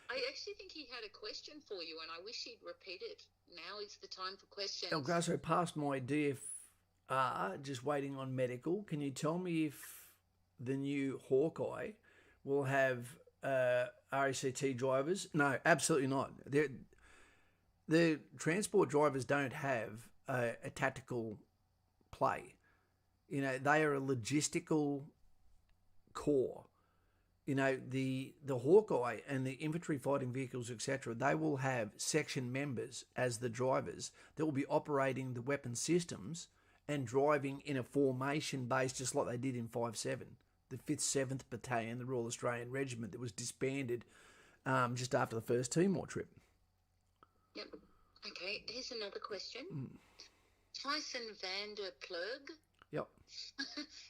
I actually think he had a question for you, and I wish he'd repeat it. Now is the time for questions. El Grasso passed my DFR, just waiting on medical. Can you tell me if the new Hawkeye will have RACT drivers? No, absolutely not. The transport drivers don't have a tactical play. You know, they are a logistical core. You know, the Hawkeye and the infantry fighting vehicles, etc., they will have section members as the drivers that will be operating the weapon systems and driving in a formation base just like they did in 5-7. The 5th, 7th Battalion, the Royal Australian Regiment that was disbanded just after the First Timor trip. Yep. Okay, here's another question. Tyson van der Plug Yep.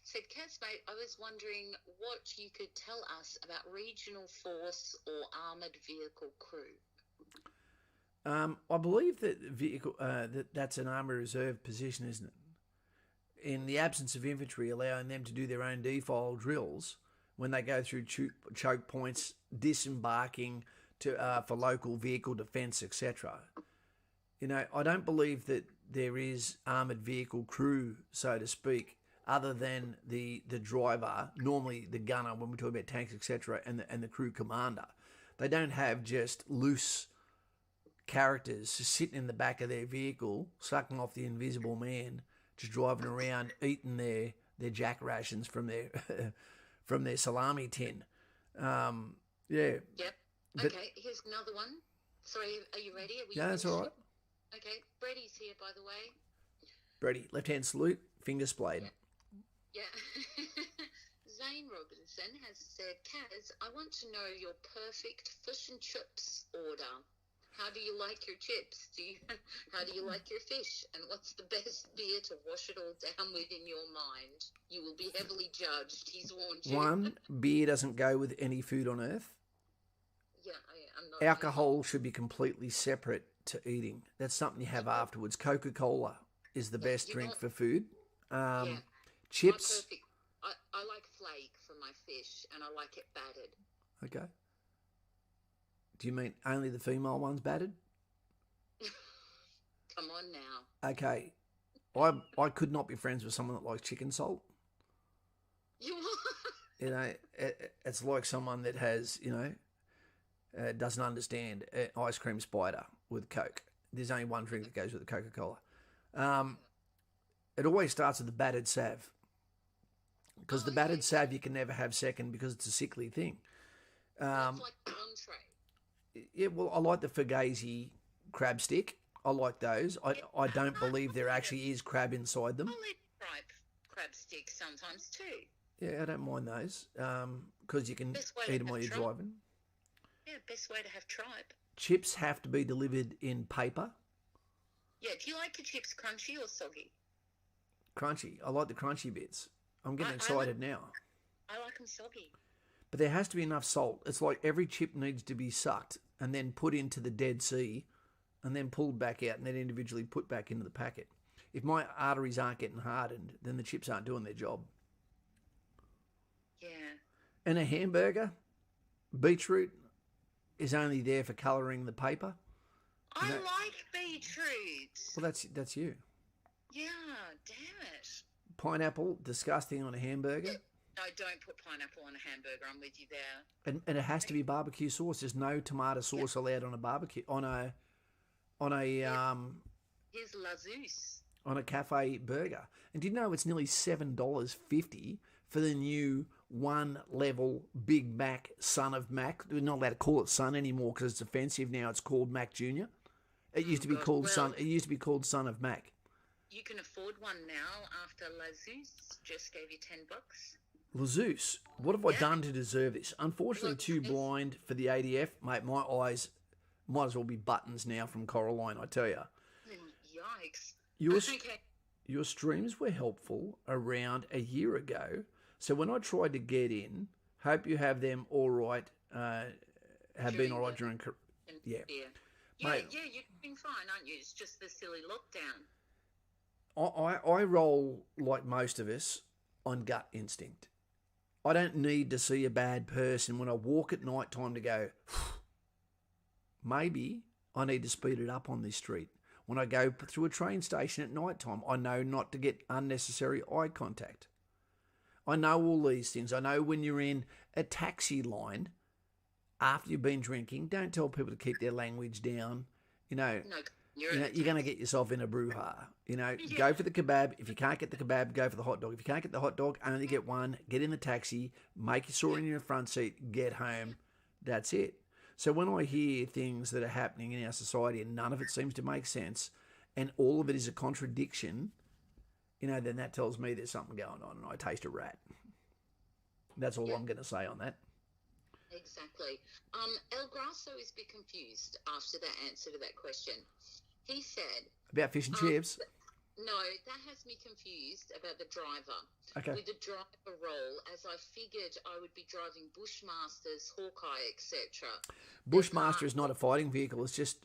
said, Cats, mate, I was wondering what you could tell us about regional force or armoured vehicle crew. I believe that that's an army reserve position, isn't it? In the absence of infantry, allowing them to do their own defile drills when they go through choke points, disembarking for local vehicle defence, etc. You know, I don't believe that there is armoured vehicle crew, so to speak, other than the driver, normally the gunner when we talk about tanks, etc., and the crew commander. They don't have just loose characters sitting in the back of their vehicle, sucking off the invisible man, just driving around, eating their jack rations from their salami tin. Yeah. Yep. Okay, here's another one. Sorry, are you ready? Yeah, that's all right. Okay, Brady's here, by the way. Brady, left-hand salute, finger splayed. Yeah. Zane Robinson has said, Kaz, I want to know your perfect fish and chips order. How do you like your chips? How do you like your fish? And what's the best beer to wash it all down with in your mind? You will be heavily judged. He's warned you. One, beer doesn't go with any food on earth. Yeah, I'm not. Alcohol should be completely separate to eating. That's something you have afterwards. Coca-Cola is the best drink for food. Chips. I like flake for my fish, and I like it battered. Okay. Do you mean only the female ones battered? Come on now. Okay. I could not be friends with someone that likes chicken salt. You know, it's like someone that has, doesn't understand ice cream spider with Coke. There's only one drink that goes with the Coca-Cola. It always starts with the battered sav. Because the battered sav you can never have second because it's a sickly thing. It's like an entree. Yeah, well, I like the Fugazi crab stick. I like those. I don't believe there actually is crab inside them. I'll eat crab sticks sometimes too. Yeah, I don't mind those because you can eat them while you're driving. Yeah, best way to have tripe. Chips have to be delivered in paper. Yeah, do you like your chips crunchy or soggy? Crunchy. I like the crunchy bits. I'm getting excited now. I like them soggy. But there has to be enough salt. It's like every chip needs to be sucked and then put into the Dead Sea and then pulled back out and then individually put back into the packet. If my arteries aren't getting hardened, then the chips aren't doing their job. Yeah. And a hamburger, beetroot is only there for colouring the paper. I like Patriots. Well, that's you. Yeah, damn it. Pineapple, disgusting on a hamburger. No, don't put pineapple on a hamburger. I'm with you there. And it has to be barbecue sauce. There's no tomato sauce allowed on a barbecue on a Here's La Zeus. on a cafe burger. And do you know it's nearly $7.50 for the new one-level Big Mac Son of Mac? We're not allowed to call it Son anymore because it's offensive now. It's called Mac Junior. It used to be called Son. It used to be called Son of Mac. You can afford one now after La Zeus just gave you $10. Jesus, what have I done to deserve this? Unfortunately, too blind for the ADF, mate. My eyes might as well be buttons now from Coraline, I tell you. Yikes. Your streams were helpful around a year ago. So when I tried to get in, hope you have them all right, been all right during... Yeah, you're doing fine, aren't you? It's just the silly lockdown. I roll, like most of us, on gut instinct. I don't need to see a bad person when I walk at night time to go, maybe I need to speed it up on this street. When I go through a train station at night time, I know not to get unnecessary eye contact. I know all these things. I know when you're in a taxi line after you've been drinking, don't tell people to keep their language down. No, you're going to get yourself in a brouhaha. Go for the kebab. If you can't get the kebab, go for the hot dog. If you can't get the hot dog, only get one. Get in the taxi. Make sure in your front seat. Get home. That's it. So when I hear things that are happening in our society and none of it seems to make sense and all of it is a contradiction, then that tells me there's something going on and I taste a rat. That's all I'm going to say on that. Exactly. El Grasso is a bit confused after that answer to that question. He said... About fish and chips? No, that has me confused about the driver. Okay. With the driver role, as I figured I would be driving Bushmasters, Hawkeye, etc. Bushmaster is not a fighting vehicle. It's just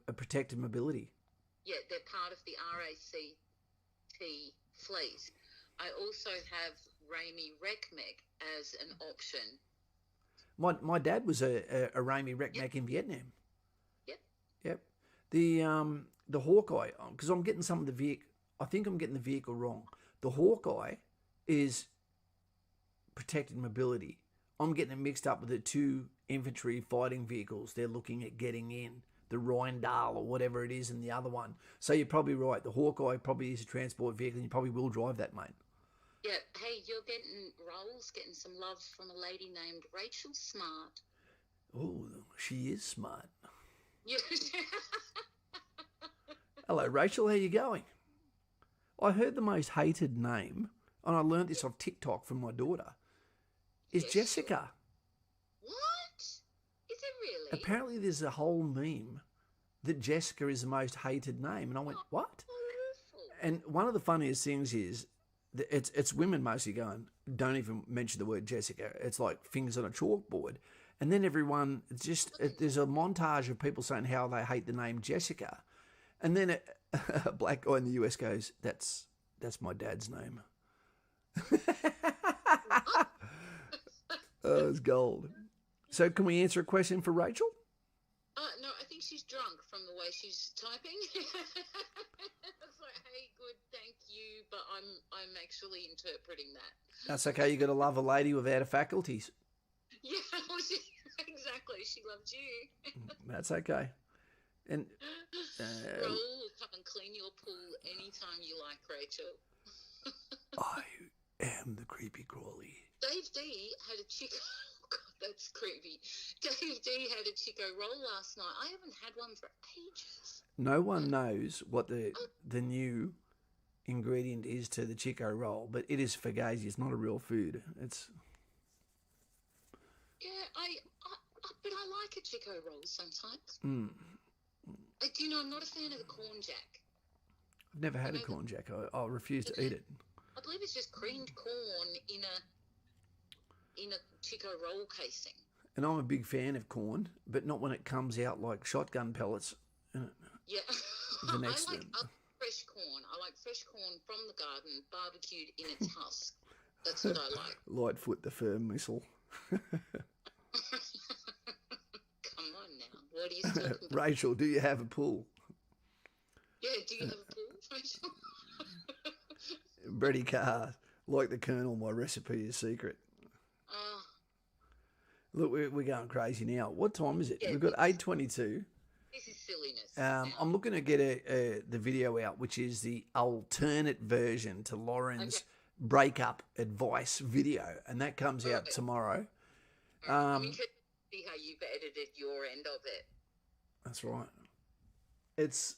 a protected mobility. Yeah, they're part of the RACT fleet. I also have Rami Rekmek as an option. My dad was a Rami Rekmek in Vietnam. Yep. The Hawkeye, because I'm getting some of the vehicle. I think I'm getting the vehicle wrong. The Hawkeye is protected mobility. I'm getting it mixed up with the two infantry fighting vehicles they're looking at getting in, the Rheindal or whatever it is, and the other one. So you're probably right. The Hawkeye probably is a transport vehicle, and you probably will drive that, mate. Yeah. Hey, you're getting some love from a lady named Rachel Smart. Oh, she is smart. Yeah. Hello, Rachel. How you going? I heard the most hated name, and I learnt this off TikTok from my daughter, is Jessica. What? Is it really? Apparently there's a whole meme that Jessica is the most hated name. And I went, what? Awful. And one of the funniest things is that it's women mostly going, don't even mention the word Jessica. It's like fingers on a chalkboard. And then everyone, there's a montage of people saying how they hate the name Jessica. And then a black guy in the US goes, that's my dad's name. Oh, it's gold. So can we answer a question for Rachel? No, I think she's drunk from the way she's typing. It's like, hey, good, thank you, but I'm actually interpreting that. That's okay. You got to love a lady without her faculties. Yeah, exactly. She loved you. That's okay. And Raoul will come and clean your pool anytime you like, Rachel. I am the creepy crawly. Dave D had a chico. Oh God, that's creepy. Dave D had a chico roll last night. I haven't had one for ages. No one knows what the new ingredient is to the chico roll, but it is fugazi. It's not a real food. It's... Yeah, but I like a chico roll sometimes. I'm not a fan of the corn jack. I've never had a corn jack. I refuse to eat it. I believe it's just creamed corn in a chico roll casing. And I'm a big fan of corn, but not when it comes out like shotgun pellets. Yeah. The next I like fresh corn. I like fresh corn from the garden, barbecued in its husk. That's what I like. Lightfoot the firm missile. Come on now. What are you talking about? Rachel, do you have a pool? Yeah, do you have a pool, Rachel? Brady Carr, like the Colonel, my recipe is secret. Oh, Look, we're going crazy now. What time is it? yeah, We've got 8:22. this is silliness now. I'm looking to get the video out, which is the alternate version to Lauren's breakup advice video, and that comes out tomorrow. I'm interested to see how you've edited your end of it. That's right. It's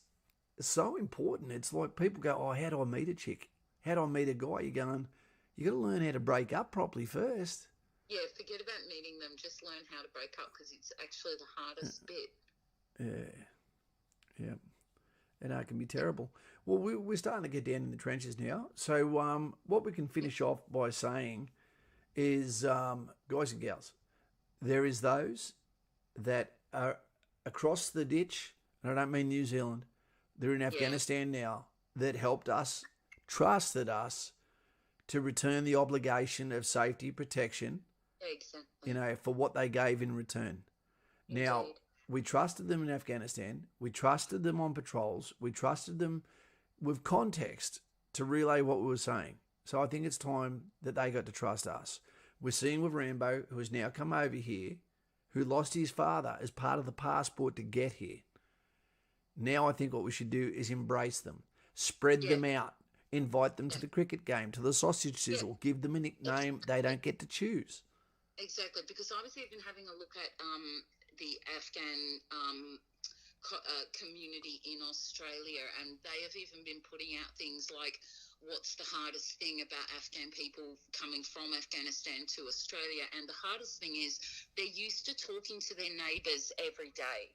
so important. It's like people go, "Oh, how do I meet a chick? How do I meet a guy?" You're going, you got to learn how to break up properly first. Yeah, forget about meeting them. Just learn how to break up because it's actually the hardest bit. Yeah. And it can be terrible. Well, we're starting to get down in the trenches now. So what we can finish off by saying is, guys and gals, there is those that are across the ditch, and I don't mean New Zealand, they're in Afghanistan now, that helped us, trusted us to return the obligation of safety protection, Exactly. for what they gave in return. Now, Indeed. we trusted them in Afghanistan. We trusted them on patrols. We trusted them with context to relay what we were saying. So I think it's time that they got to trust us. We're seeing with Rambo, who has now come over here, who lost his father as part of the passport to get here. Now I think what we should do is embrace them, spread them out, invite them to the cricket game, to the sausage sizzle, give them a nickname they don't get to choose. Exactly, because I was even having a look at the Afghan community in Australia, and they have even been putting out things like, what's the hardest thing about Afghan people coming from Afghanistan to Australia? And the hardest thing is they're used to talking to their neighbours every day.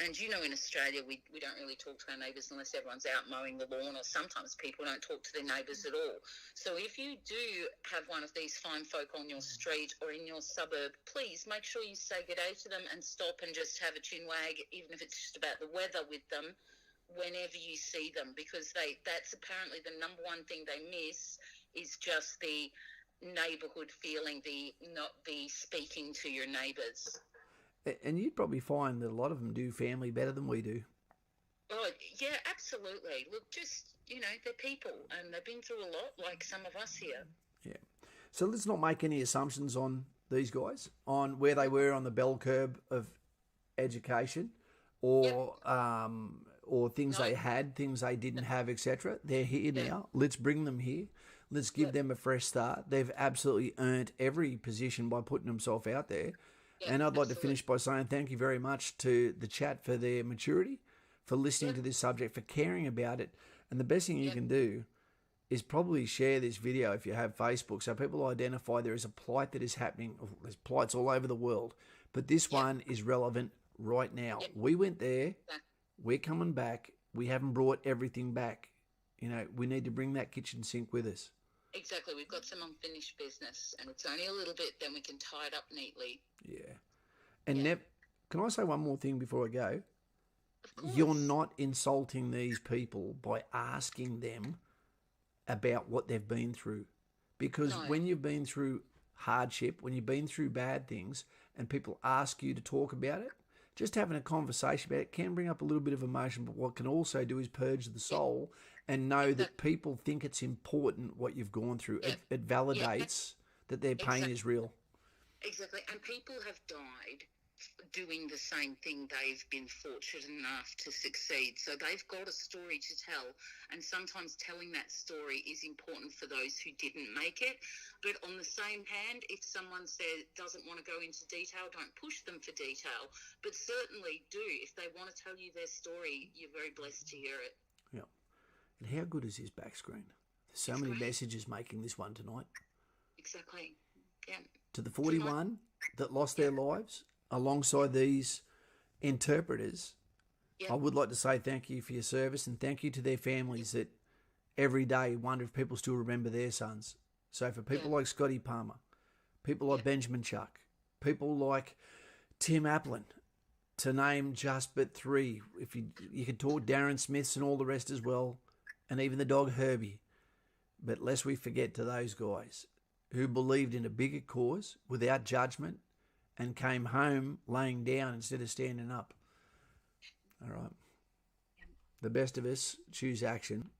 And, in Australia, we don't really talk to our neighbours unless everyone's out mowing the lawn, or sometimes people don't talk to their neighbours at all. So if you do have one of these fine folk on your street or in your suburb, please make sure you say good day to them and stop and just have a chin wag, even if it's just about the weather with them, whenever you see them, because that's apparently the number one thing they miss is just the neighbourhood feeling, not the speaking to your neighbours. And you'd probably find that a lot of them do family better than we do. Oh, yeah, absolutely. Look, just, they're people and they've been through a lot, like some of us here. Yeah. So let's not make any assumptions on these guys, on where they were on the bell curve of education or things they had, things they didn't have, etc. They're here now. Let's bring them here. Let's give them a fresh start. They've absolutely earned every position by putting themselves out there. And I'd like to finish by saying thank you very much to the chat for their maturity, for listening to this subject, for caring about it. And the best thing you can do is probably share this video if you have Facebook, so people identify there is a plight that is happening. There's plights all over the world, but this one is relevant right now. We went there. We're coming back. We haven't brought everything back. We need to bring that kitchen sink with us. Exactly. We've got some unfinished business, and it's only a little bit, then we can tie it up neatly. Yeah. And Neb, can I say one more thing before I go? Of course. You're not insulting these people by asking them about what they've been through. Because when you've been through hardship, when you've been through bad things, and people ask you to talk about it, just having a conversation about it can bring up a little bit of emotion, but what can also do is purge the soul and know that people think it's important what you've gone through. It validates that their pain is real. Exactly. And people have died doing the same thing. They've been fortunate enough to succeed. So they've got a story to tell. And sometimes telling that story is important for those who didn't make it. But on the same hand, if someone doesn't want to go into detail, don't push them for detail. But certainly do. If they want to tell you their story, you're very blessed to hear it. Yeah. And how good is his back screen? There's so many messages making this one tonight. Exactly. Yeah. To the 41 that lost their lives, alongside these interpreters, I would like to say thank you for your service, and thank you to their families that every day wonder if people still remember their sons. So for people like Scotty Palmer, people like Benjamin Chuck, people like Tim Applin, to name just but three, if you could talk Darren Smiths and all the rest as well, and even the dog Herbie. But lest we forget to those guys who believed in a bigger cause without judgment and came home laying down instead of standing up. All right. the best of us choose action,